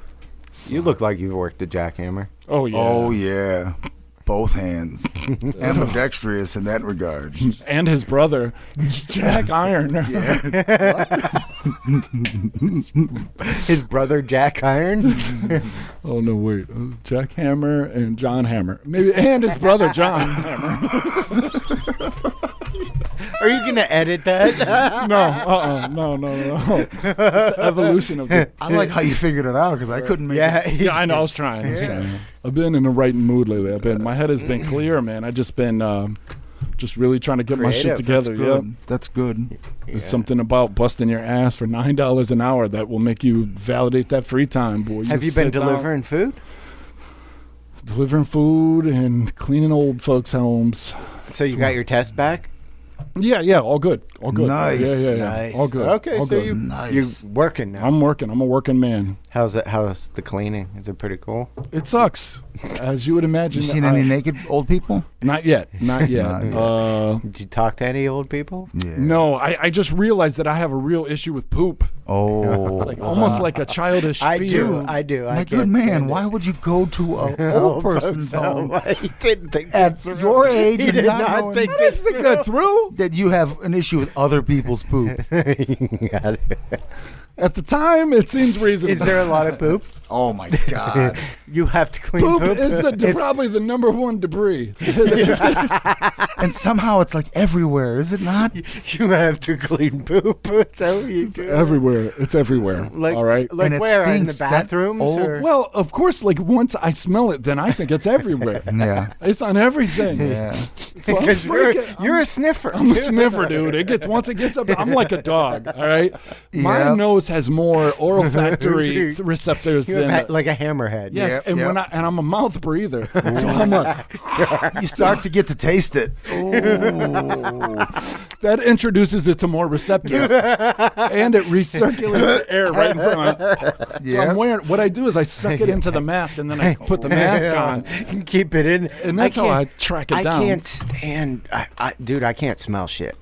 You look like you've worked a jackhammer. Oh yeah. Oh yeah. Both hands. Ambidextrous in that regard. And his brother, Jack Iron. His brother Jack Iron. Oh no, wait, Jack Hammer and John Hammer, maybe, and his brother John Hammer. Are you gonna edit that? No. It's the evolution of the. I like how you figured it out because I couldn't make it. Yeah, I know. I was trying. I've been in a writing mood lately. My head has been clear, man. I just been just really trying to get my shit Creative. together. Yeah, That's good. there's something about busting your ass for $9 an hour that will make you validate that free time, boy. Have you been delivering food? Delivering food and cleaning old folks' homes. So you got your test back? Yeah, all good. Nice. Yeah. Nice. All good. Okay, all so good. you're working now. I'm working. I'm a working man. How's the cleaning? Is it pretty cool? It sucks, as you would imagine. You seen any naked old people? Not yet. Not yet. Did you talk to any old people? Yeah. No, I just realized that I have a real issue with poop. Oh. Like almost like a childish fear. I do. My good man, why would you go to an old person's home He didn't think at this your through. age He and did not not knowing think I didn't think that through. that you have an issue with other people's poop? Got it. At the time, it seems reasonable. Is there a lot of poop? Oh my God. You have to clean Poop poop. is probably the number one debris. And somehow it's like everywhere, is it not? You have to clean poop. So you do. Everywhere. It's everywhere. Like, all right. Like And it where? In the stinks. That bathrooms? old- Or? Well, of course, like once I smell it, then I think it's everywhere. Yeah. It's on everything. Yeah. So I'm Because freaking- you're a sniffer. I'm a sniffer, dude. Once it gets up, I'm like a dog. All right, my Yeah. nose has more olfactory receptors You have than like a hammerhead. yes, Yep, and yep. when I'm a mouth breather, so I'm like You start to get to taste it. that introduces it to more receptors, and it recirculates the air right in front. So Yeah. I'm wearing. What I do is I suck it into the mask, and then I put the mask on, You keep it in. and that's how I track it down. I can't stand. Dude, I can't smell shit.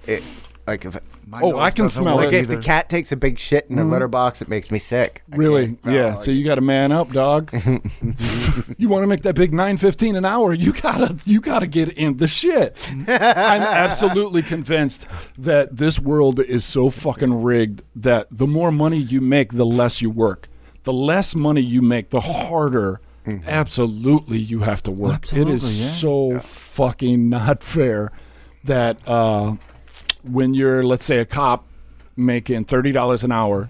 Like if My Oh, nose I can doesn't smell work it. Like if either. the cat takes a big shit in a litter box, it makes me sick. Really? Yeah. So you got to man up, dog. You want to make that big $9.15 an hour? You gotta get in the shit. I'm absolutely convinced that this world is so fucking rigged that the more money you make, the less you work. The less money you make, the harder. Absolutely, you have to work. Absolutely, it is yeah. so fucking not fair that when you're, let's say, a cop making $30 an hour,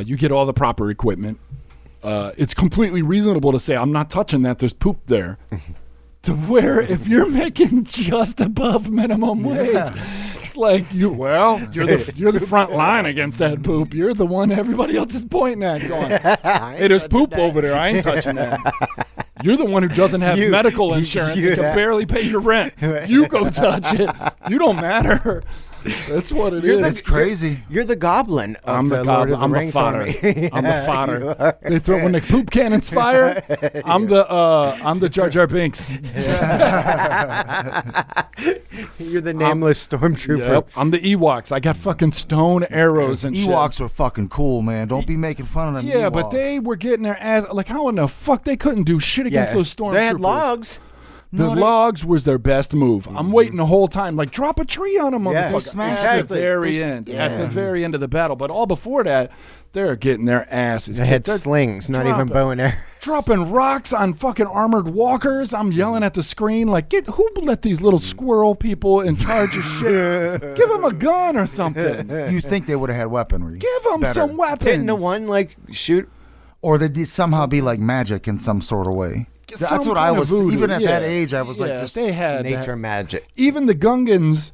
you get all the proper equipment. It's completely reasonable to say, I'm not touching that, there's poop there. To where if you're making just above minimum wage, it's like you're the front line against that poop. You're the one everybody else is pointing at, going, "Hey, there's poop over there. I ain't touching that." You're the one who doesn't have medical insurance and can barely pay your rent. You go touch it. You don't matter. That's what it is. That's crazy. You're the goblin. Of I'm the Lord goblin. of the I'm the Rings fodder. army. I'm the fodder. They throw when the poop cannons fire. I'm the Jar Jar Binks. You're the nameless stormtrooper. Yep. I'm the Ewoks. I got fucking stone arrows and Ewoks shit. were fucking cool, man. Don't be making fun of them. Yeah, Ewoks. but they were getting their ass. Like, how in the fuck they couldn't do shit against those stormtroopers? They had logs. The logs was their best move. I'm waiting the whole time, like drop a tree on them, Yeah. motherfucker. They smashed at it. the very end. At the very end of the battle. But all before that, they're getting their asses They had kicked. They're slings, not even dropping- bow and arrow. dropping rocks on fucking armored walkers. I'm yelling at the screen like, who let these little squirrel people in charge of shit? Give them a gun or something. You think they would have had weaponry? Give them Better. some weapons. Didn't the one like shoot? Or they'd somehow be like magic in some sort of way. Some That's what I kind of was. voodoo. Even at that Yeah. age, I was like, Yeah, just they had Nature magic. even the Gungans,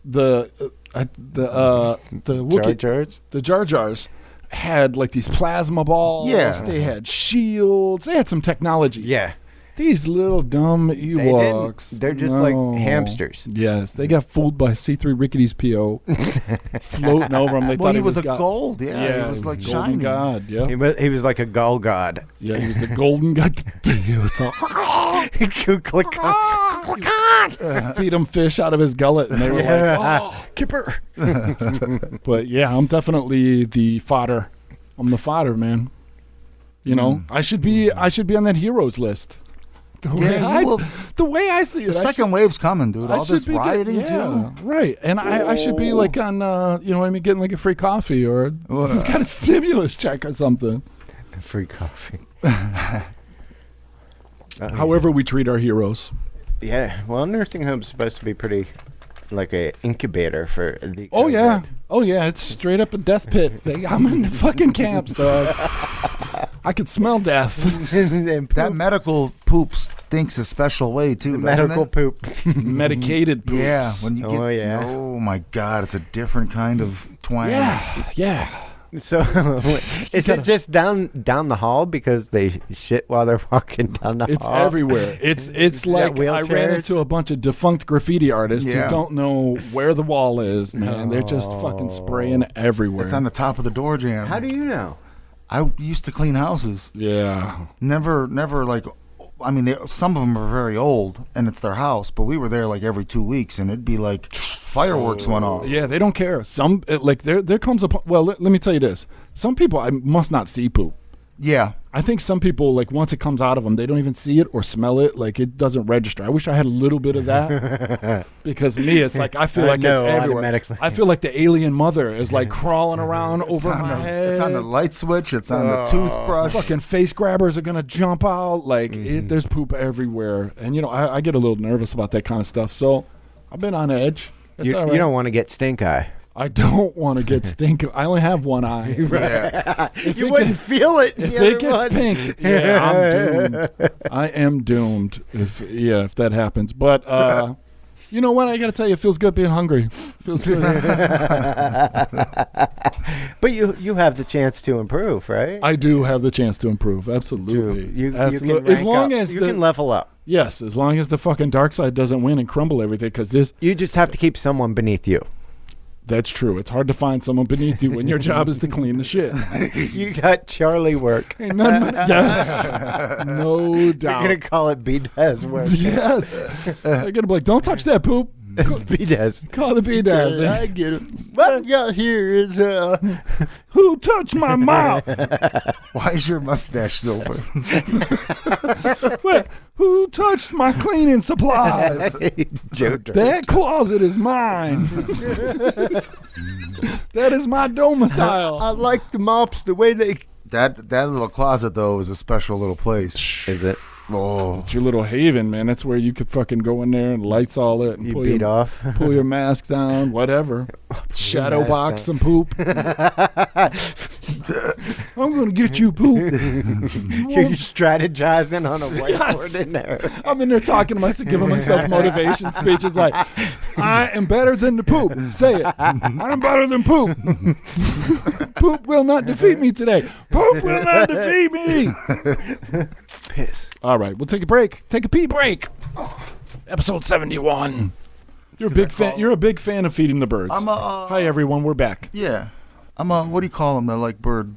the Wookiee, George? the Jar Jars had like these plasma balls. Yeah. They had shields. They had some technology. Yeah. These little dumb Ewoks. They're just like hamsters. Yes, they got fooled by C3 Rickety's PO floating over them. They well, thought he was a God. gold. Yeah, he was like golden shiny. god. Yeah, He was like a gull god. yeah, he was the golden god. He was so, feed him fish out of his gullet, and they were like, "Oh, Kipper." But yeah, I'm definitely the fodder. I'm the fodder, man. You know, I should be on that heroes list. The way I see it, The second wave's coming, dude. All this rioting too. Right. And I should be like on, you know what I mean, getting like a free coffee or some kind of stimulus check or something. Free coffee. However we treat our heroes. Yeah. Well, nursing home's supposed to be pretty like a incubator for the. Oh, yeah. Oh, yeah. It's straight up a death pit. I'm in the fucking camps, dog. I could smell death. That medical poop stinks a special way too. doesn't medical it? poop. Medicated poops. Yeah, when you get. Oh, yeah. Oh my God, it's a different kind of twang. Yeah. So is it just down the hall because they shit while they're walking down the It's hall? everywhere. It's like I ran wheelchairs. into a bunch of defunct graffiti artists Yeah. who don't know where the wall is, man. They're just fucking spraying everywhere. It's on the top of the door jamb. How do you know? I used to clean houses. Yeah. Never like. I mean, some of them are very old, and it's their house. But we were there like every 2 weeks, and it'd be like fireworks went off. Yeah, they don't care. Some there comes a point. Well, let me tell you this. Some people I must not see poop. Yeah. I think some people, like, once it comes out of them, they don't even see it or smell it. Like, it doesn't register. I wish I had a little bit of that. Because me, it's like, I feel like it's everywhere. automatically. I feel like the alien mother is, like, crawling around over on my the, head. It's on the light switch. It's on the toothbrush. Fucking face grabbers are going to jump out. Like, there's poop everywhere. And, you know, I get a little nervous about that kind of stuff. So, I've been on edge. It's all right. You don't want to get stink eye. I don't want to get stink. I only have one eye. Yeah. If You it wouldn't gets- feel it. If it gets pink, yeah, I'm doomed. I am doomed if that happens. But you know what? I got to tell you, it feels good being hungry. Feels good. But you have the chance to improve, right? I do have the chance to improve. Absolutely. You Absolutely. can As rank long up. as you the can level up. yes, as long as the fucking dark side doesn't win and crumble everything, because this. You just have to keep someone beneath you. That's true. It's hard to find someone beneath you when your job is to clean the shit. You got Charlie work. Ain't none, yes, no doubt. You're gonna call it B-Dez work. Yes. They're going to be like, don't touch that poop. He does. Call the B-Daz. I get it. What we got here is Who touched my mouth? Why is your mustache silver? What? Who touched my cleaning supplies? Joe Dirt. That closet is mine. That is my domicile. I like the mops the way they. That little closet though is a special little place. Is it? Oh, It's your little haven, man. That's where you could fucking go in there and lights all it and You beat off. pull your mask down, whatever. Shadow mask box down. some poop. I'm gonna get you poop. You're strategizing on a whiteboard in there. I'm in there talking to myself, giving myself motivation speeches like, I am better than the poop. Say it. I'm better than poop. Poop will not defeat me today. Poop will not defeat me. piss. All right, we'll take a break. Take a pee break. Episode 71. You're a big fan. You're a big fan of feeding the birds. I'm a Hi everyone, we're back. yeah. I'm a what do you call them? They're like bird.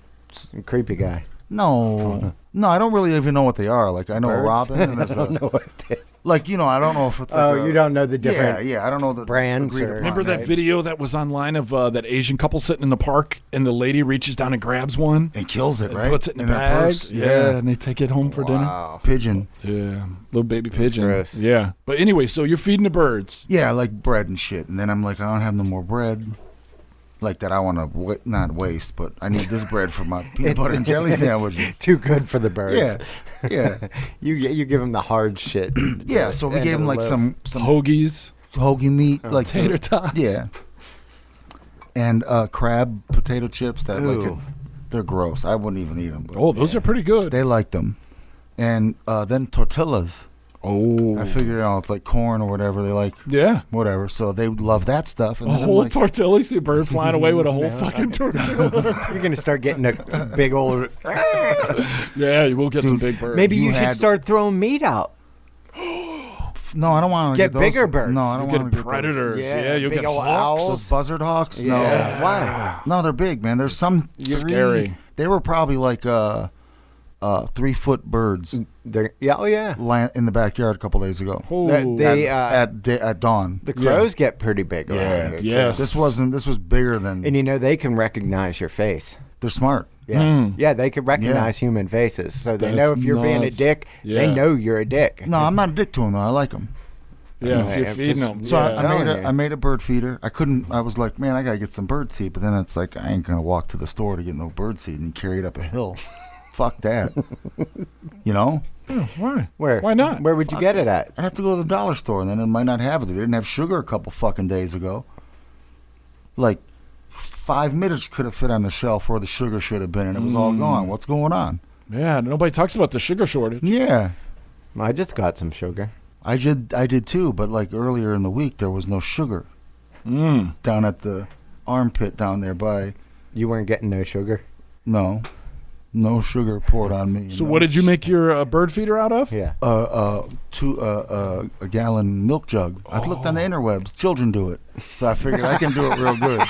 Creepy guy. No, I don't really even know what they are. Like I know a Birds? robin and there's I don't know what they like I don't know if it's like you don't know the different yeah I don't know the brands agreed or- upon, Remember that right? video that was online of that Asian couple sitting in the park and the lady reaches down and grabs one and kills it and right puts it in a their bag. purse? Yeah, and they take it home for dinner. Wow. Pigeon. Yeah, little baby pigeon. gross. Yeah, but anyway, so you're feeding the birds. Yeah, like bread and shit. And then I'm like, I don't have no more bread. Like that I want to not waste, but I need this bread for my peanut butter and jelly sandwiches. Too good for the birds. Yeah. You give them the hard shit. Yeah, so we End gave of them the like loaf. some Hoagies, hoagie meat, like tater the- tots. Yeah. And crab potato chips that Ooh. they're gross. I wouldn't even eat them. But Oh, those are pretty good. they like them. And then tortillas. Oh, I figure it's like corn or whatever. They like yeah. whatever. So they love that stuff. And A then I'm whole like, tortilla. You see a bird flying away with a whole fucking tortilla. You're gonna start getting a big old. Yeah, you will get some Dude, big birds. Maybe You you should had- start throwing meat out. no, I don't want to Get those. bigger birds. No, I you don't get want to predators. Yeah, you'll big get old hawks. owls. Those buzzard hawks? No. Yeah. Why? No, they're big, man. There's some You're three. scary. They were probably like 3-foot birds Oh yeah. in the backyard a couple days ago. Oh, At dawn. The crows get pretty big around Yeah. here. yes. This was bigger than. And they can recognize your face. They're smart. Yeah. Mm. Yeah, they can recognize human faces. So they know That's if you're being a nuts. dick, Yeah. they know you're a dick. No, I'm not a dick to them though. I like them. Yeah, if Yeah, you're just- feeding them. So yeah. I made a bird feeder. I was like, man, I gotta get some bird seed. But then it's like I ain't gonna walk to the store to get no bird seed and carry it up a hill. Fuck that. You know, Why? Where? Why not? Where would you get it at? I'd have to go to the dollar store and then it might not have it. They didn't have sugar a couple fucking days ago. Like 5 minutes could have fit on the shelf where the sugar should have been, and it was all gone. What's going on? Yeah, nobody talks about the sugar shortage. Yeah. I just got some sugar. I did too, but like earlier in the week there was no sugar down at the armpit down there by You weren't getting no sugar? no sugar poured on me. So what did you make your bird feeder out of? Yeah. A gallon milk jug. I looked on the interwebs. Children do it, so I figured I can do it real good.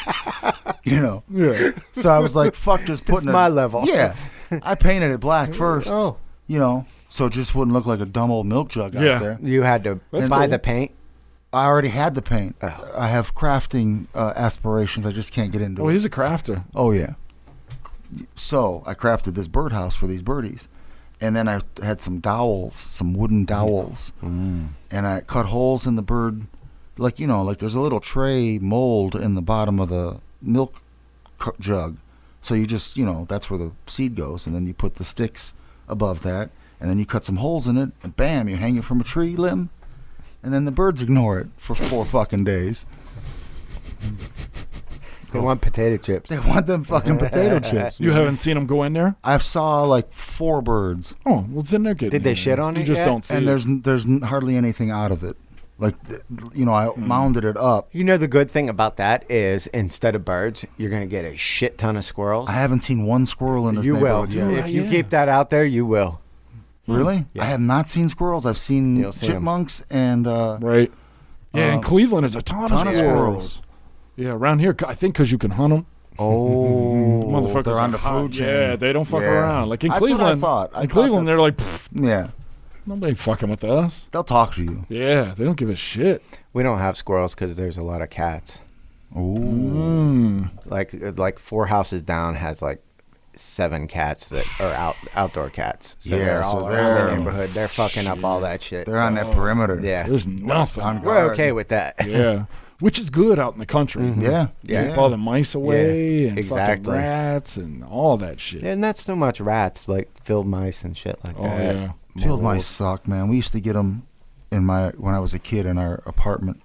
You know. Yeah. So I was like, "Fuck, just putting It's my level. Yeah, I painted it black first. Oh. You know, so it just wouldn't look like a dumb old milk jug Yeah. out there. You had to That's buy cool. the paint? I already had the paint. Oh. I have crafting aspirations. I just can't get into Oh, it. he's a crafter. Oh yeah. So I crafted this birdhouse for these birdies, and then I had some dowels, some wooden dowels, and I cut holes in the bird, like there's a little tray mold in the bottom of the milk jug, so you just that's where the seed goes, and then you put the sticks above that, and then you cut some holes in it, and bam, you hang it from a tree limb, and then the birds ignore it for 4 fucking days. They want potato chips. They want them fucking potato chips. You haven't seen him go in there? I saw like 4 birds, Oh, well then they're getting Did they in shit there. on You it just yet? don't see and it. there's hardly anything out of it. Like, I mounded it up. You know the good thing about that is instead of birds, you're going to get a shit ton of squirrels. I haven't seen one squirrel in this You will. neighborhood yet. If you yeah. keep that out there, you will. Really? Yeah. I have not seen squirrels. I've seen You'll see 'em. chipmunks and Right. Yeah, in Cleveland there's a ton of squirrels. Yeah, around here, I think because you can hunt them. Motherfuckers they're on are the hot. food chain. Yeah, they don't fuck Yeah. around. Like in That's what I Cleveland, thought. I in thought Cleveland they're that's- like, pfft, Yeah. Nobody fucking with us. They'll talk to you. Yeah, they don't give a shit. We don't have squirrels because there's a lot of cats. Ooh. Like 4 houses down has like 7 cats that are outdoor cats. So Yeah, they're so all they're- around the neighborhood. They're fucking up all that shit. They're on that perimeter. Yeah, There's nothing. On we're guard. okay with that. Yeah, which is good out in the country. Yeah. Yeah. Keep all the mice away Yeah, and exactly. fucking rats and all that shit. And not so much rats, like field mice and shit like Oh that. yeah. Field Moles. mice suck, man. We used to get them when I was a kid in our apartment,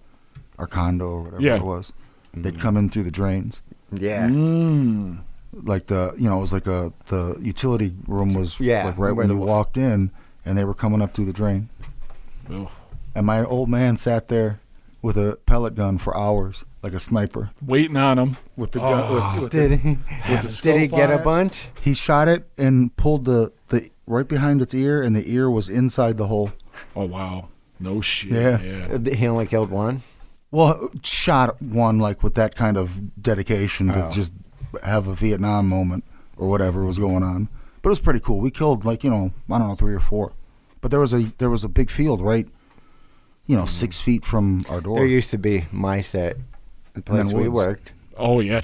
our condo or whatever Yeah. it was. They'd come in through the drains. Yeah. Mm. Like it was like the utility room was Yeah, like right where when the you walked in, and they were coming up through the drain. Ugh. And my old man sat there with a pellet gun for hours, like a sniper, Waiting on them. with the Oh. gun. With Did he? Did he get a fire. bunch? he shot it and pulled the right behind its ear, and the ear was inside the hole. Oh wow. No shit. Yeah. He only killed one. Well, shot one like with that kind of dedication to just have a Vietnam moment or whatever was going on. But it was pretty cool. We killed I don't know, 3 or 4. But there was a big field right, 6 feet from our door. There used to be mice at the place then we woods. worked. Oh yeah.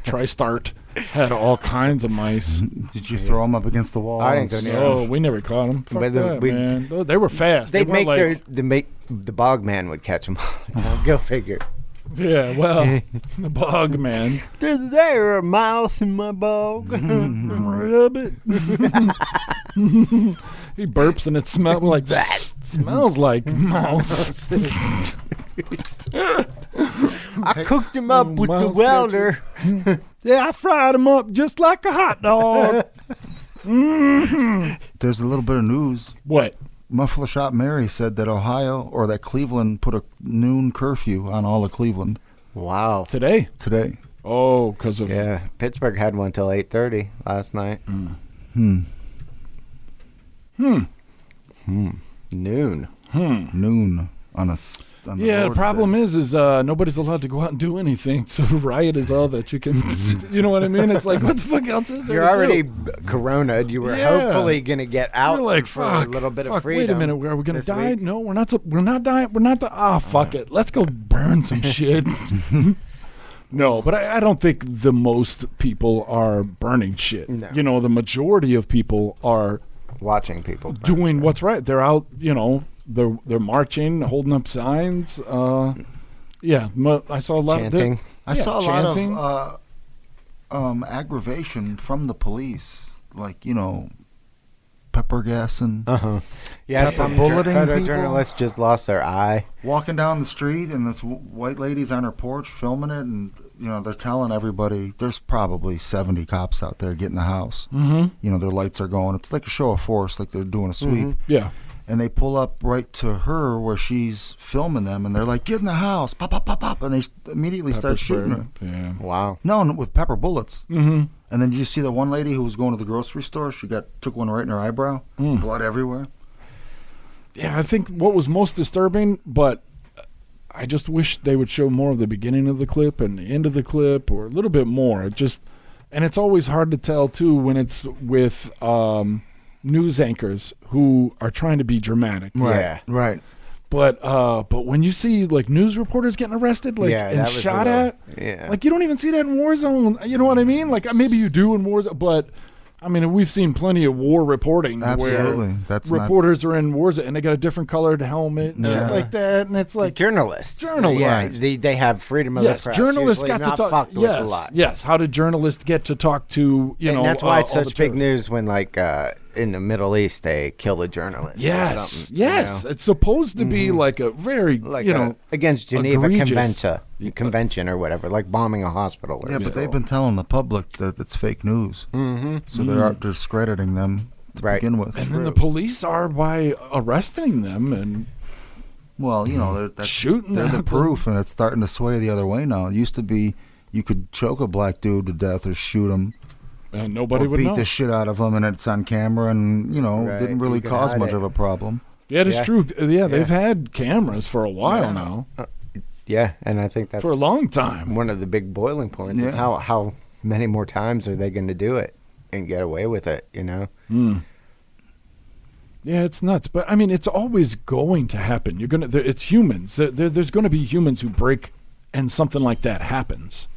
TriStart had all kinds of mice. Did you throw them up against the wall? I didn't go and near Oh, we never caught them. Fuck But that, man. They were fast. They'd weren't make the bog man would catch them all the time. Go figure. Yeah, well, the bog man. There's there a mouse in my bog. Rabbit. He burps and it smells like that. Smells like mouse. I cooked him up with the Mouse welder. Yeah, I fried him up just like a hot dog. There's a little bit of news. What? Muffler Shop Mary said that that Cleveland put a noon curfew on all of Cleveland Wow. Today? today. Oh, because of... Yeah, Pittsburgh had one till 8:30 last night. Noon. on a. On the Yeah, the Lord's problem Day. is nobody's allowed to go out and do anything. So riot is all that you can... You know what I mean? It's like, what the fuck else is there You're to already do? coronaed. You were Yeah. hopefully gonna get out You're like, for fuck, a little bit fuck, of freedom. wait a minute, are we going to this die? week. No, we're not dying. We're not. Fuck it. Let's go burn some shit. No, but I don't think the most people are burning shit. No. The majority of people are Watching people burn doing shit. what's right. They're out, they're marching, holding up signs. Yeah, I saw a lot Chanting. I saw a lot chanting. of aggravation from the police, like pepper gas and Yeah, Pepper some bulleting photojournalists just lost their eye. walking down the street, and this white lady's on her porch filming it, and they're telling everybody there's probably 70 cops out there getting the house. Mm-hmm. Their lights are going. It's like a show of force, like they're doing a sweep. Yeah. And they pull up right to her where she's filming them, and they're like, "Get in the house!" Pop, pop, pop, pop, and they immediately start shooting her. Yeah. Wow. No, with pepper bullets. Mm-hmm. And then did you see that one lady who was going to the grocery store? She took one right in her eyebrow. Blood everywhere. Yeah, I think what was most disturbing, but I just wish they would show more of the beginning of the clip and the end of the clip, or a little bit more. And it's always hard to tell too when it's with news anchors who are trying to be dramatic. Yeah. Right. But when you see like news reporters getting arrested, like Yeah, and that was shot a little- at, yeah. like you don't even see that in Warzone. You know what I mean? Like maybe you do in Warzone, but I mean we've seen plenty of war reporting Absolutely. where That's not- reporters are in Warzone and they got a different colored helmet and shit Yeah. like that, and it's like Journalists. Journalists. Yeah, they have freedom of yes, the press. journalists Usually got to not talk. fucked with a Yes, lot. yes. How did journalists get to talk to And that's why it's all the such big terrorists? news when, like, in the Middle East, they kill a journalist. or Yes, something, yes. It's supposed to be like a very Like against egregious. Geneva Convention or whatever, like bombing a hospital. Or Yeah, but they've been telling the public that it's fake news. Mm-hmm. So they're discrediting them to Right. begin with. And then the police are by arresting them and Well, that's shooting they're at the them. proof, and it's starting to sway the other way now. It used to be you could choke a black dude to death or shoot him and nobody or would beat know. the shit out of him, and it's on camera, and Right, didn't really you can cause hide much it. of a problem. Yeah, it is Yeah. true. Yeah, they've had cameras for a while now, Yeah, and I think that's for a long time. one of the big boiling points is Yeah. how many more times are they going to do it and get away with it, Mm. Yeah, it's nuts. But I mean, it's always going to happen. It's humans. There's going to be humans who break, and something like that happens.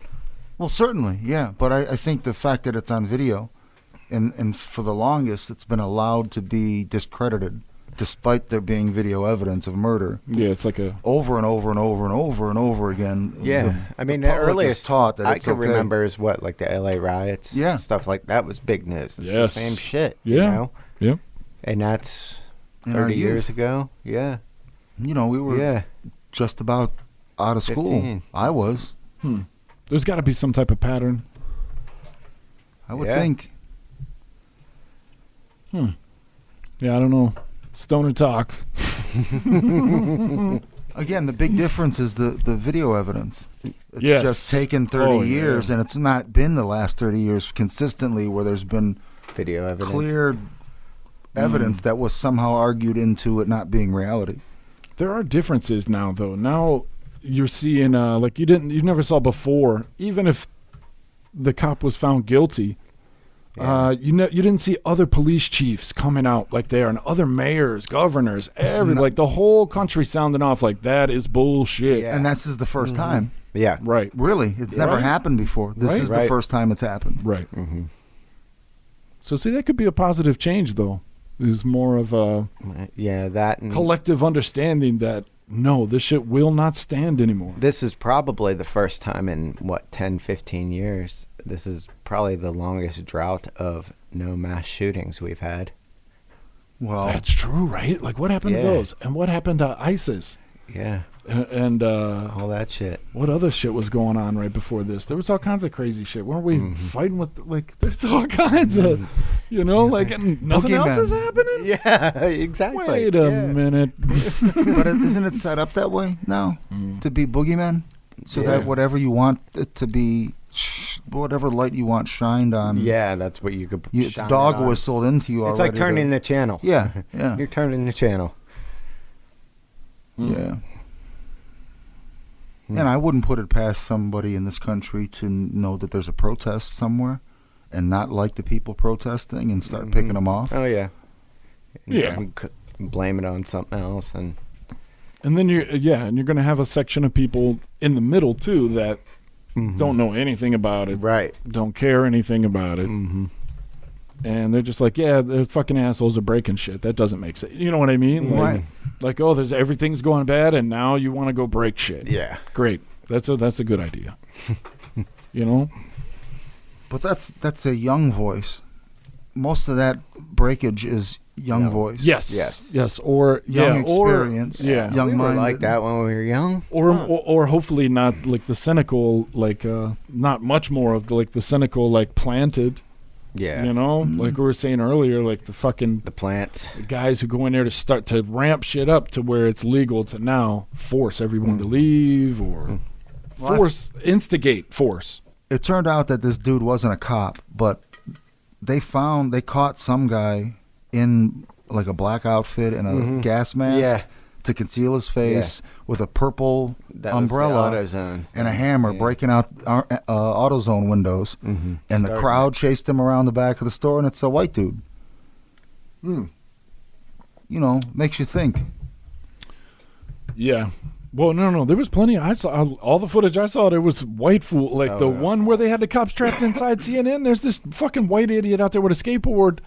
Well, certainly, yeah. But I think the fact that it's on video, and for the longest, it's been allowed to be discredited, despite there being video evidence of murder. Yeah, it's like over and over and over and over and over again. Yeah, I mean, the earliest taught that I can remember is what, like the L.A. riots, stuff like that was big news. It's the same shit, you know? Yeah. And that's 30 years ago. Yeah. You know, we were just about out of school. 15. I was. There's got to be some type of pattern. I would think. Yeah, I don't know. Stoner talk. Again, the big difference is the video evidence. It's Yes. just taken 30 yeah. years, and it's not been the last 30 years consistently where there's been video evidence. clear evidence that was somehow argued into it not being reality. There are differences now, though. Now you're seeing like you never saw before. Even if the cop was found guilty, you didn't see other police chiefs coming out like there, and other mayors, governors, like the whole country sounding off like that is bullshit. Yeah. And this is the first time. Yeah. Right. Really, it's never happened before. This is the first time it's happened. Right. So see, that could be a positive change, though. Is more of a that and collective understanding that no, this shit will not stand anymore. This is probably the first time in 10, 15 years. This is probably the longest drought of no mass shootings we've had. Well, that's true, right? Like, what happened to those? And what happened to ISIS? Yeah. And all that shit. What other shit was going on right before this? There was all kinds of crazy shit. Weren't we fighting with, like, there's all kinds of, like, and nothing else is happening? Yeah, exactly. Wait a minute. But isn't it set up that way now to be boogeymen? So that whatever you want it to be, whatever light you want shined on. Yeah, that's what you could it's dog whistled into you already. It's like turning the channel. Yeah. You're turning the channel. Yeah. And I wouldn't put it past somebody in this country to know that there's a protest somewhere and not like the people protesting and start picking them off. Oh, yeah. And blame it on something else. And then you're going to have a section of people in the middle, too, that don't know anything about it. Right. Don't care anything about it. And they're just like, those fucking assholes are breaking shit. That doesn't make sense. You know what I mean? Like, right. Like, everything's going bad, and now you want to go break shit. Yeah. Great. That's a good idea. You know? But that's a young voice. Most of that breakage is young voice. Yes. Or young experience. Young we mind. were like that when we were young. Or hopefully not like the cynical, like not much more of like the cynical, like planted. Yeah. You know, like we were saying earlier, like the plants. Guys who go in there to start to ramp shit up to where it's legal to now force everyone to leave or instigate force. It turned out that this dude wasn't a cop, but they caught some guy in like a black outfit and a gas mask to conceal his face with a purple umbrella and a hammer breaking out AutoZone windows. And the crowd chased him around the back of the store, and it's a white dude. You know, makes you think. Yeah. Well, no. There was plenty. I saw all the footage I saw. There was white fool, like one where they had the cops trapped inside CNN. There's this fucking white idiot out there with a skateboard,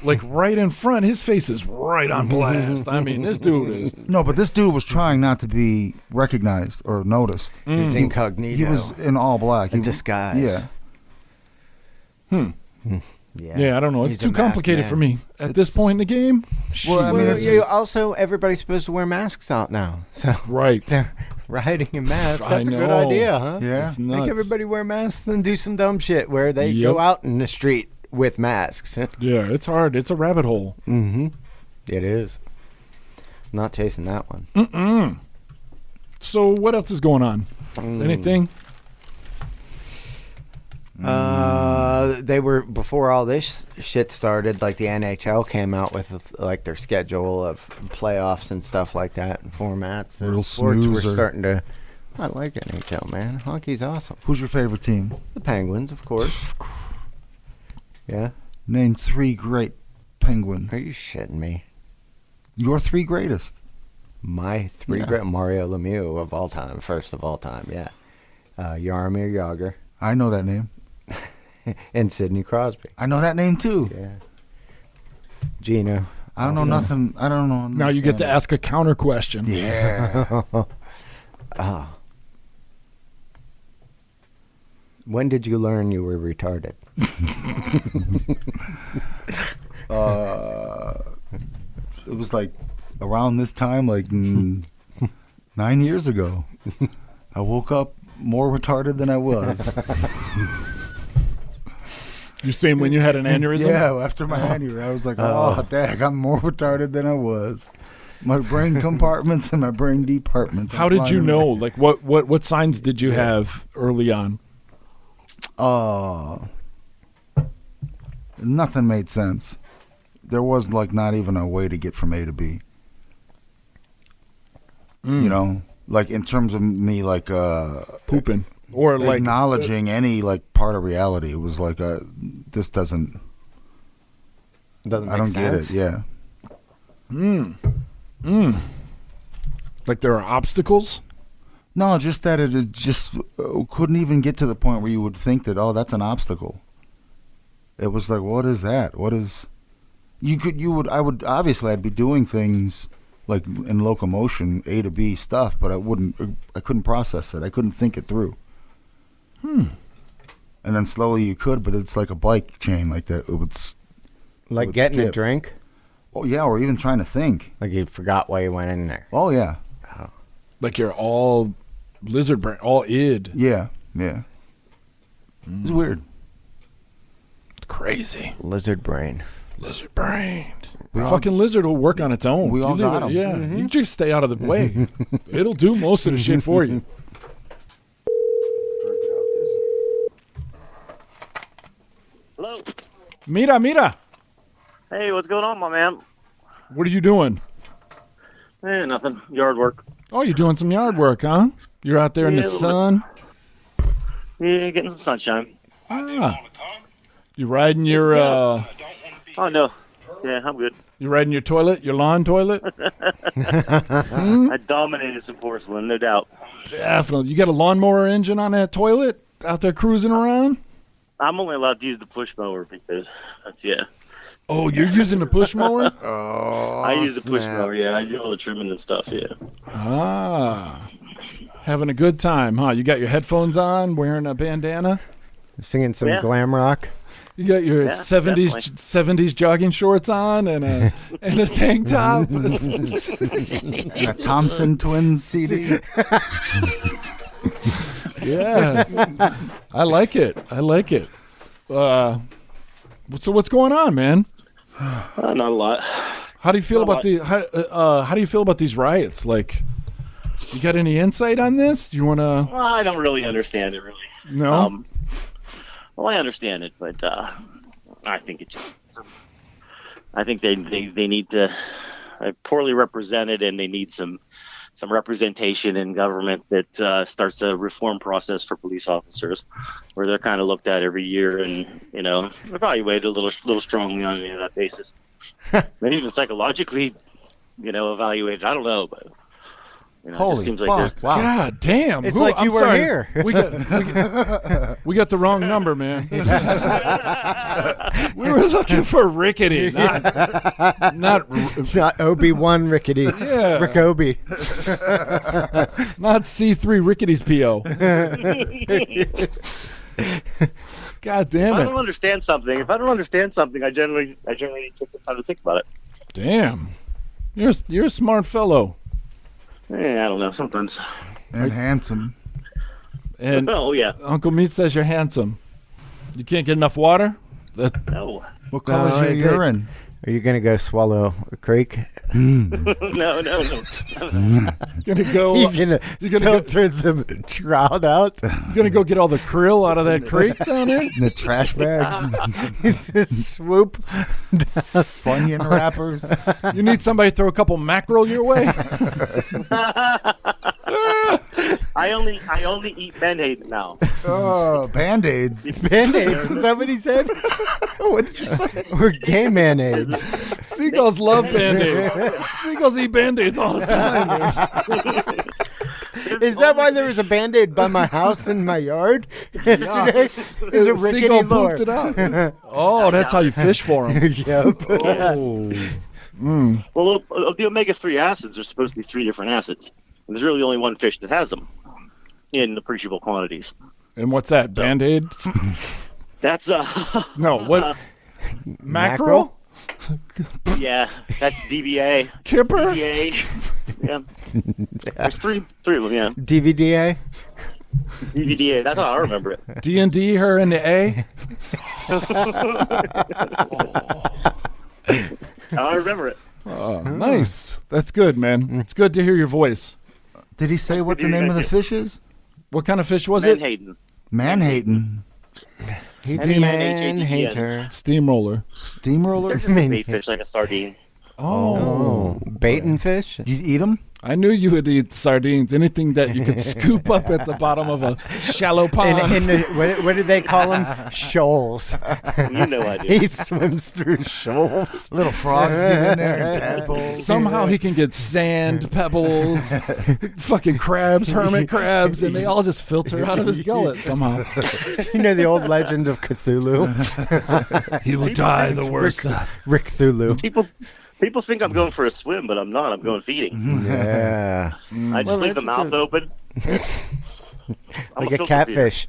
like right in front. His face is right on blast. I mean, this dude is. No, but this dude was trying not to be recognized or noticed. He was incognito. He was in all black. In disguise. Yeah. Yeah, I don't know. It's too complicated for me at this point in the game. Well, I mean, also everybody's supposed to wear masks out now. So right, they're riding in masks. That's a good idea, huh? Yeah, it's nuts. Make everybody wear masks and do some dumb shit where they go out in the street with masks. Yeah, it's hard. It's a rabbit hole. It is. Not chasing that one. So what else is going on? Anything? They were before all this shit started. Like the NHL came out with like their schedule of playoffs and stuff like that and formats. Real sports were snoozer. starting to. I like NHL, man. Hockey's awesome. Who's your favorite team? The Penguins, of course. Yeah. Name 3 great Penguins. Are you shitting me? Your three greatest. My three great Mario Lemieux of all time, first of all time, yeah. Jaromir Jagr I know that name. and Sidney Crosby. I know that name too. Yeah. Gino. I don't know nothing. I don't know. Now you get to ask a counter question. Yeah. When did you learn you were retarded? It was like around this time, like 9 years ago. I woke up more retarded than I was. You saying when you had an aneurysm? Yeah, after my aneurysm, I was like, oh, dang, I'm more retarded than I was. My brain compartments and my brain departments. How did you know? Like, what signs did you have early on? Nothing made sense. There was like not even a way to get from A to B. You know, like in terms of me, like Pooping or like acknowledging any like part of reality. It was like this doesn't. Doesn't I don't make sense. get it. Yeah. like there are obstacles. No, just that it just couldn't even get to the point where you would think that, oh, that's an obstacle. It was like, what is that? What is? I would obviously I'd be doing things like in locomotion, A to B stuff, but I couldn't process it. I couldn't think it through. And then slowly you could, but it's like a bike chain like that. It would Like would getting a skip. drink? Oh yeah, or even trying to think. Like you forgot why you went in there. Oh yeah, Like you're all lizard brain, all id. yeah. It's weird. Crazy. Lizard brain. Lizard brain. We all- Fucking lizard will work on its own. We If all you leave got it- 'em. Yeah, Mm-hmm. you just stay out of the way. It'll do most of the shit for you. Hello. Mira. Hey, what's going on, my man? What are you doing? Nothing. Yard work. Oh, you're doing some yard work, huh? You're out there in the Yeah, a little sun. Yeah, getting some sunshine. You riding your Oh no. Yeah, I'm good. you riding your toilet, your lawn toilet? I dominated some porcelain, no doubt. Definitely. You got a lawnmower engine on that toilet out there cruising around? I'm only allowed to use the push mower because that's Oh, you're using the push mower? I use the push mower. Yeah, I do all the trimming and stuff. Yeah. Having a good time, huh? You got your headphones on, wearing a bandana? Singing some Yeah. glam rock. You got your Yeah, 70s definitely. 70s jogging shorts on and a tank top. And a Thompson Twins CD. Yeah. I like it. So what's going on, man? Not a lot. How do you feel Not about how do you feel about these riots? Like, you got any insight on this? You want to? Well, I don't really understand it, really. No. Well, I understand it, but I think I think they need to poorly represented, and they need some representation in government that starts a reform process for police officers, where they're kind of looked at every year and evaluated a little strongly on that basis. Maybe even psychologically, evaluated. I don't know, but it Holy just seems fuck. like there's Wow. God damn! It's like you were sorry. here. We got the wrong number, man. We were looking for Rickety, not Not OB1 Rickety. Yeah. Rick Obi. not C3 Rickety's PO. God damn If I it! don't understand something, I generally take the time to think about it. Damn, you're a smart fellow. I don't know. Sometimes. And handsome. And Oh yeah. Uncle Meat says you're handsome. You can't get enough water? No. What color's No, your it's urine? Are you going to go swallow a creek? No. Gonna go. You're going to You're gonna filter the trout out? You're gonna go get all the krill out of that creek down there? The trash bags? Swoop. Funyun wrappers? You need somebody to throw a couple mackerel your way? I only eat Menhaden now. Oh, Band-Aids. Band-Aids, is that what he said? What did you say? Or gay mayonnaise. Seagulls love Band-Aids. Seagulls eat Band-Aids all the time, man. Is that why there was a Band-Aid by my house in my yard yesterday? Is it rickety Seagull lore? pooped it out. Oh, that's how you fish for them. Yep. Oh. Well, of the omega-3 acids, there's supposed to be 3 different acids. And there's really only one fish that has them in appreciable quantities. And what's that? Band-Aid? That's No, what? Mackerel? yeah, that's DBA. Kipper? DBA. Yeah. There's three of them, yeah. DVDA? DVDA, that's how I remember it. D&D, her and the A? That's how I remember it. Oh, nice. That's good, man. It's good to hear your voice. Did he say what the name of the fish is? What kind of fish was it? Menhaden. Man-hating. He's a M-E-N-H-A-D-E-N. man-hater. Steamroller. Steamroller? They're just a bait fish like a sardine. Oh, baiting fish? You eat them? I knew you would eat sardines. Anything that you could scoop up at the bottom of a shallow pond. What do they call them? Shoals. You know I do. He swims through shoals. Little frogs get in there and tadpoles. Somehow he can get sand, pebbles, fucking crabs, hermit crabs, and they all just filter out of his gullet somehow. You know the old legend of Cthulhu? He will die the worst death. Rick Thulu. People think I'm going for a swim, but I'm not. I'm going feeding. Yeah. I just leave the mouth open. I'm Like a filter catfish.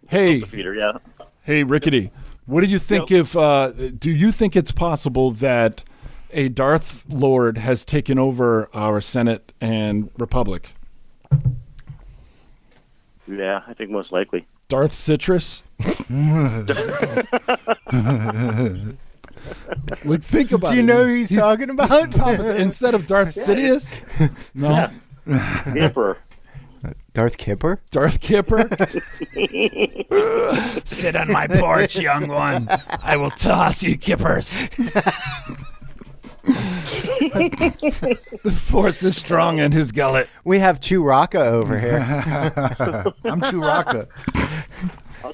Hey, Feeder, yeah. hey, Rickety, what do you think if, do you think it's possible that a Darth Lord has taken over our Senate and Republic? Yeah, I think most likely. Darth Citrus? Like, think about it. Do you know who he's talking about? Instead of Darth Sidious? No. The Emperor. Darth Kipper? Darth Kipper? Sit on my porch, young one. I will toss you kippers. The force is strong in his gullet. We have Chewraka over here. I'm Chewraka.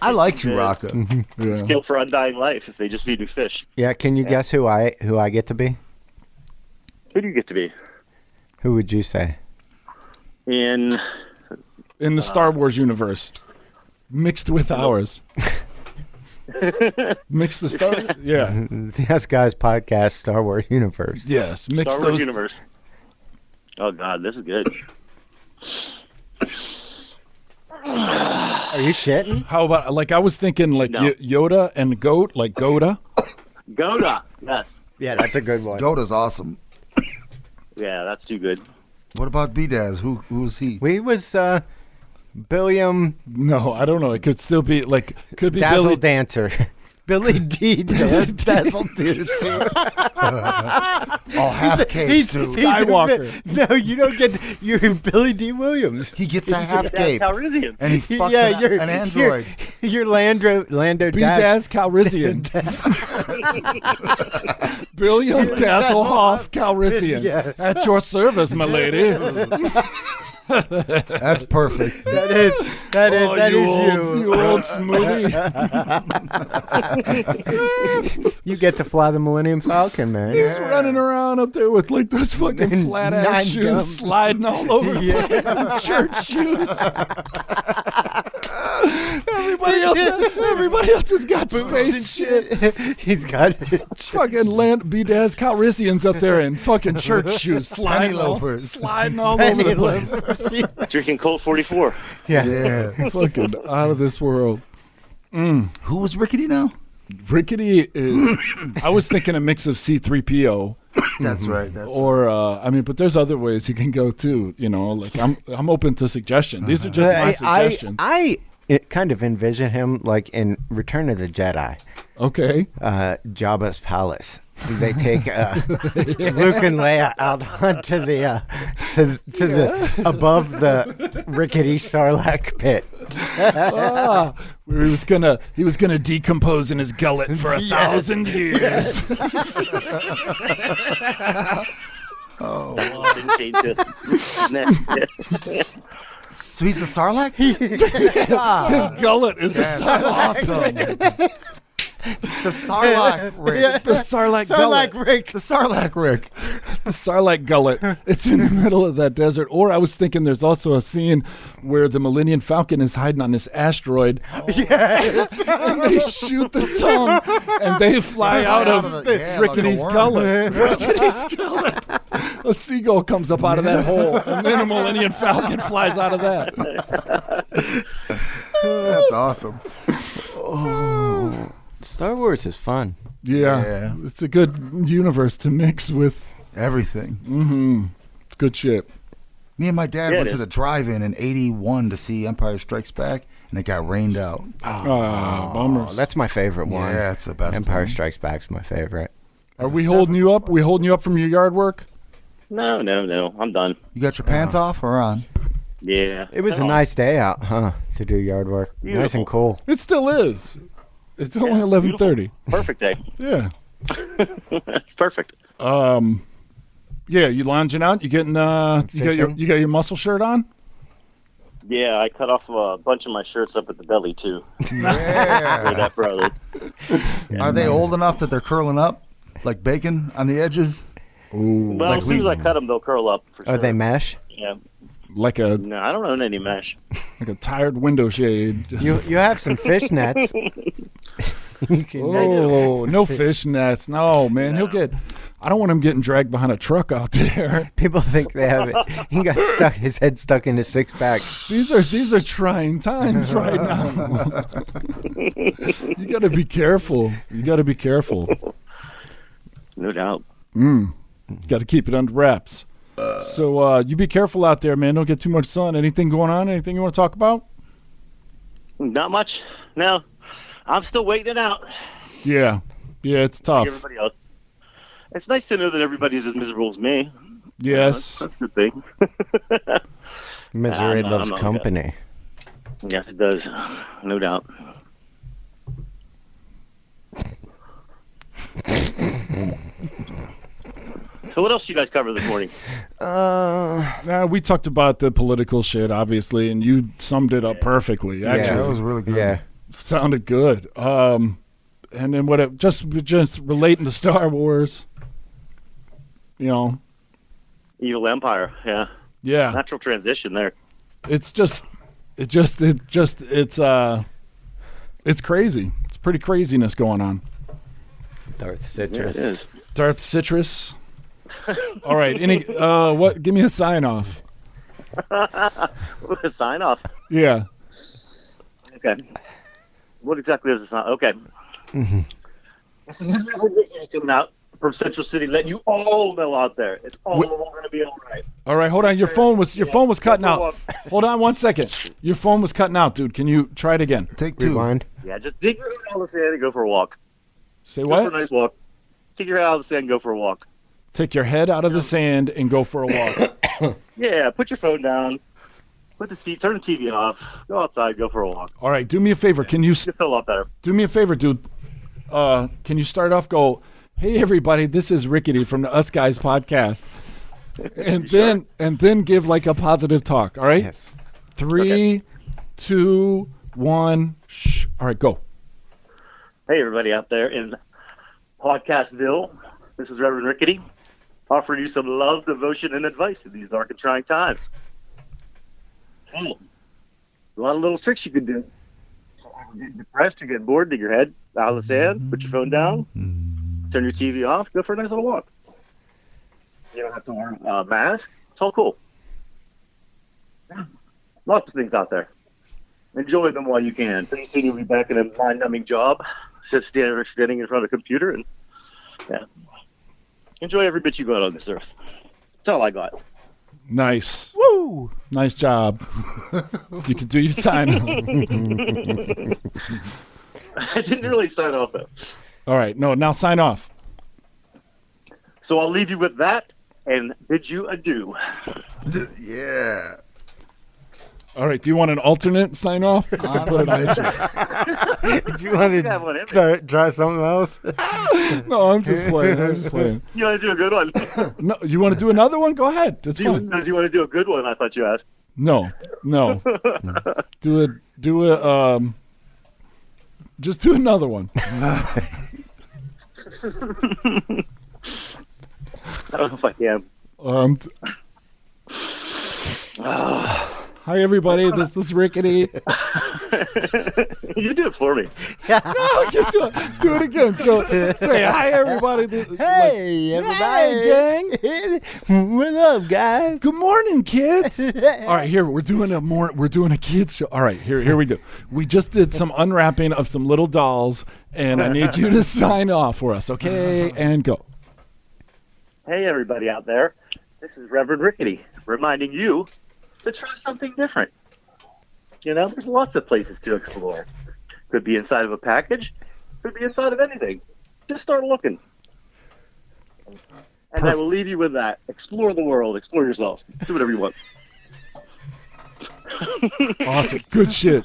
I like Chewraka. Yeah. Skill for undying life if they just feed me fish. Yeah, can you guess who I get to be? Who do you get to be? Who would you say? In In the Star Wars universe. Mixed with ours. Mix the Star... Yeah. Yes, Guys podcast, Star Wars universe. Yes. Mix Star Wars those... universe. Oh, God, this is good. Are you shitting? How about... Like, I was thinking, like, No. Yoda and Goat. Like, Goda. Goda. Yes. Yeah, that's a good one. Goda's awesome. Yeah, that's too good. What about B-Daz? Who's he? We was Billiam No, I don't know. It could still be, like... Could be Dazzle Billy... Dancer. Billy D. Dazzle Dancer. Oh, half cape, too. Skywalker. No, you don't get. You're Billy D. Williams. He gets a half That's cape. Calrissian. And he fucks an android. You're Lando B-Daz Calrissian. Billiam Dazzlehoff Calrissian. Yes. At your service, my lady. That's perfect. That is you old smoothie. You get to fly the Millennium Falcon, man. He's running around up there with like those fucking flat ass 9 shoes gums. sliding all over the place in church shoes. Everybody else has got space shit. He's got Fucking B-Daz Calrissian's up there in fucking church shoes, sliding all over the place. Drinking Colt 44. Yeah. Fucking out of this world. Who was Rickety now? Rickety is. I was thinking a mix of C-3PO, That's right. That's or I mean, but there's other ways you can go too. You know, like I'm open to suggestions. These are just my suggestions. I kind of envision him like in Return of the Jedi, Okay. Jabba's palace. They take Luke and Leia out onto the to the above the rickety Sarlacc pit. Where he was gonna decompose in his gullet for 1,000 years. Didn't change it. So he's the Sarlacc? His gullet is the That's awesome. The Sarlacc Rick. The Sarlacc gullet. The Sarlacc Rick. The Sarlacc gullet. It's in the middle of that desert. Or I was thinking there's also a scene where the Millennium Falcon is hiding on this asteroid. Yes. And they shoot the tongue and they fly out of Rickety's gullet. Rickety's gullet. A seagull comes up out of that hole, and then a Millennium Falcon flies out of that. That's awesome. Star Wars is fun. Yeah. It's a good universe to mix with. Everything. Mm-hmm. Good shit. Me and my dad Yeah, went it to is. the drive-in 81 to see Empire Strikes Back, and it got rained out. Bummers. That's my favorite one. Yeah, it's the best Empire one. Strikes Back's my favorite. Are we holding you up? We holding you up from your yard work? No. I'm done. You got your pants off or on? Yeah. It was a No. nice day out, huh? To do yard work. Nice Beautiful. and cool. It still is. It's only 11:30. Perfect day. Yeah. It's perfect. Yeah, you lounging out? You getting Fishing? you got your muscle shirt on? Yeah, I cut off a bunch of my shirts up at the belly too. For Yeah. that brother. Are they old enough that they're curling up like bacon on the edges? Ooh, Well, Like as soon as we- I cut them, they'll curl up for sure. Oh, they mesh? Yeah. like a No, I don't own any mesh. tired window shade. Just- You have some fish nets. You can- oh, no fish nets. No, man, he'll get. I don't want him getting dragged behind a truck out there. People think they have it. He got stuck. His head stuck in his six pack. These are trying times right now. You got to be careful. You got to be careful. No doubt. Got to keep it under wraps. So you be careful out there, man. Don't get too much sun. Anything going on? Anything you want to talk about? Not much. No. I'm still waiting it out. Yeah, it's Like tough. everybody else. It's nice to know that everybody's as miserable as me. Yes. That's a good thing. Misery I'm loves not company. Yes, it does. No doubt. So what else you guys cover this morning? We talked about the political shit, obviously, and you summed it up perfectly. Yeah, Actually, that was really good. Yeah. sounded good. And then just relating to Star Wars. You know, Evil Empire. Yeah. yeah. Natural transition there. It's crazy. It's pretty craziness going on. Darth Yeah, it Citrus. is. Darth Citrus. All right. What? Give me a sign off. Sign off. Yeah. Okay. What exactly is the sign? Okay. This is coming out from Central City, letting you all know out there. It's all going to be all right. All right. Hold on. Your phone was cutting out. Hold on 1 second. Your phone was cutting out, dude. Can you try it again? Take two. Rewind. Yeah, just dig your head out of the sand and go for a walk. Say Go for a what? nice walk. Take your head out of the sand and go for a walk. Take your head out of the sand and go for a walk. Yeah, put your phone down. Turn the TV off. Go outside. Go for a walk. All right. Do me a favor. Can you You feel a lot better. do me a favor, dude? Can you start off? Go. Hey everybody, this is Rickety from the Us Guys podcast, and then give like a positive talk. All right. Yes. 3, 2, 1. Shh. All right, go. Hey, everybody out there in Podcastville. This is Reverend Rickety, offering you some love, devotion, and advice in these dark and trying times. So, there's a lot of little tricks you can do. So, if you're getting depressed, you're getting bored, dig your head out of the sand, put your phone down, turn your TV off, go for a nice little walk. You don't have to wear a mask. It's all cool. Lots of things out there. Enjoy them while you can. Pretty soon you'll be back in a mind-numbing job, just standing in front of a computer, and enjoy every bit you got on this earth. That's all I got. Nice. Woo! Nice job. You can do your sign. I didn't really sign off though. All right. No, now sign off. So I'll leave you with that and bid you adieu. Yeah. All right. Do you want an alternate sign off? I can put it on you. If you want have one in to try something else, No, I'm just playing. You want to do a good one? No, you want to do another one? Go ahead. It's Do fine. you want to do a good one? I thought you asked. No. Just do another one. I don't know if I can. Hi everybody, this is Rickety. You did it for me. No, you do it again. So say hi everybody. Hey, everybody. Hey, gang. What up, guys? Good morning, kids. All right, here we're doing a kids show. All right, here we go. We just did some unwrapping of some little dolls, and I need you to sign off for us, okay? And go. Hey, everybody out there. This is Reverend Rickety reminding you to try something different. You know, there's lots of places to explore. Could be inside of a package. Could be inside of anything. Just start looking. And I will leave you with that. Explore the world. Explore yourself. Do whatever you want. Awesome. Good shit.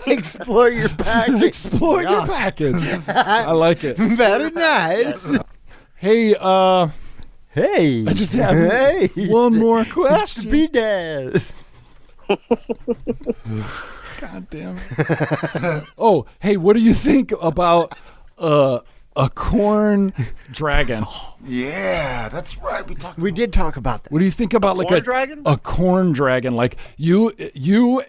Explore your package. Explore your package. I like it. Very nice. Hey, Hey. I just have one more question. Be nice. God damn it. Oh, hey, what do you think about a corn dragon? Yeah, that's right. We did talk about that. What do you think about like corn dragon? a corn dragon? Like you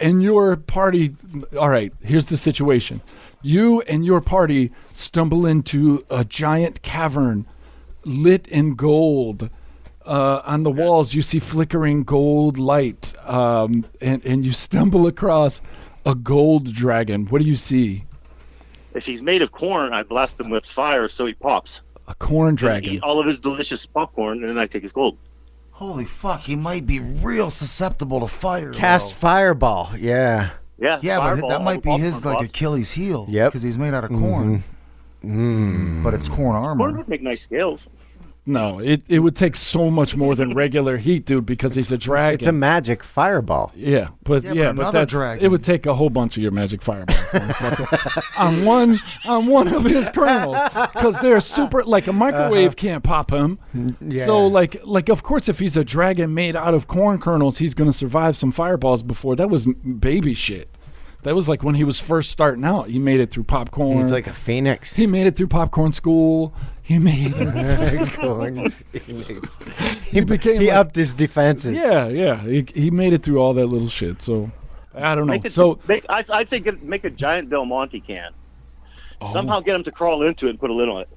and your party. All right, here's the situation. You and your party stumble into a giant cavern lit in gold. On the walls, you see flickering gold light, and you stumble across a gold dragon. What do you see? If he's made of corn, I blast him with fire so he pops. A corn I dragon. eat all of his delicious popcorn, and then I take his gold. Holy fuck, he might be real susceptible to fire. Cast though. fireball. Yeah. Yeah, Yeah, but fireball, that might be all the his popcorn like pops. Achilles heel. Yep. Because he's made out of corn. But it's corn Corn armor. would make nice scales. No, it would take so much more than regular heat, dude, because he's a dragon. It's a magic fireball. Yeah, but another that's dragon. it would take a whole bunch of your magic fireballs motherfucker. on one of his kernels, because they're super. Like a microwave can't pop him. Yeah. So like of course, if he's a dragon made out of corn kernels, he's gonna survive some fireballs before. That was baby shit. That was like when he was first starting out. He made it through popcorn. He's like a phoenix. He made it through popcorn school. He made it. Corn phoenix. He became He like- upped his defenses. Yeah. He made it through all that little shit. So I don't know. I think make a giant Del Monte can. Oh. Somehow get him to crawl into it and put a lid on it.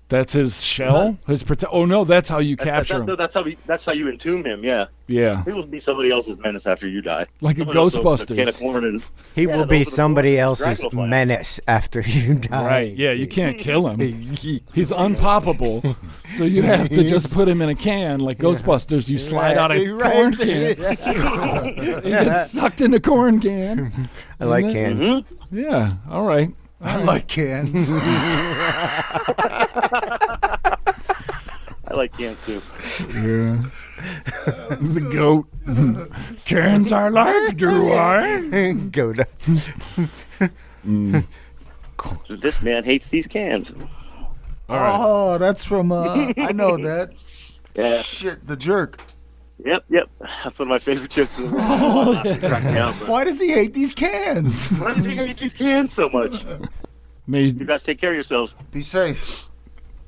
That's his shell. His Oh no, that's how you capture him. That's how you entomb him. Yeah, Yeah, he will be somebody else's menace after you die. like a Someone else opens a can of Ghostbusters. corn and- He Yeah, will be those are the somebody ones else's Dragon will fly. menace after you die. Right? Yeah, you can't kill him. He's unpoppable, so you have to just put him in a can like Ghostbusters. You slide out a Right. corn can. He gets sucked in the corn can. I like And then- cans. Yeah. All right. I like cans. I like cans too. Yeah. This is a goat. Cans I like, do I? Go to. This man hates these cans. All right. Oh, that's from I know that. Yeah. Shit, the jerk. Yep. That's one of my favorite jokes in the world. It cracks me up, but Why does he hate these cans? why does he hate these cans so much? May You guys take care of yourselves. Be safe.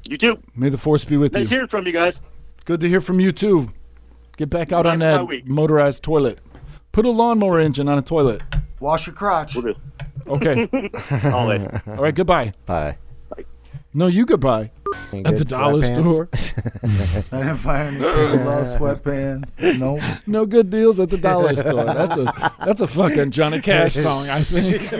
You too. May the force be with Nice you. hearing from you guys. Good to hear from you too. Get back out on Back by that week. motorized toilet. Put a lawnmower engine on a toilet. Wash your crotch. We'll do. Okay. Always. All right. Goodbye. Bye. No, you goodbye. At the dollar store. I didn't find any people love sweatpants. No. No good deals at the dollar store. That's a fucking Johnny Cash song, I think.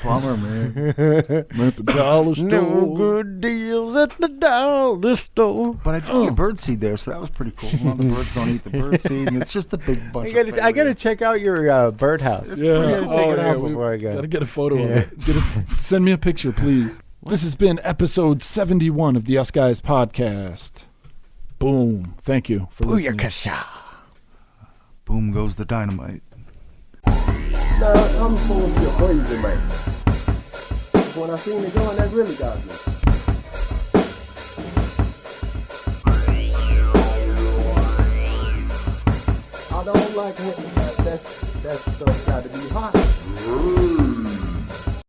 Bummer, man. At the dollar store. No good deals at the dollar store. But I did get birdseed there, so that was pretty cool. Well, the birds don't eat the birdseed, and it's just a big bunch of I gotta check out your birdhouse. Yeah. I gotta check it out before I go. Gotta get a photo of it. Send me a picture, please. This has been episode 71 of the Us Guys podcast. Boom. Thank you for listening. Booyakasha. Boom goes the dynamite. Now, I'm full of your crazy, man. When I seen it going, that really got me. Yes, so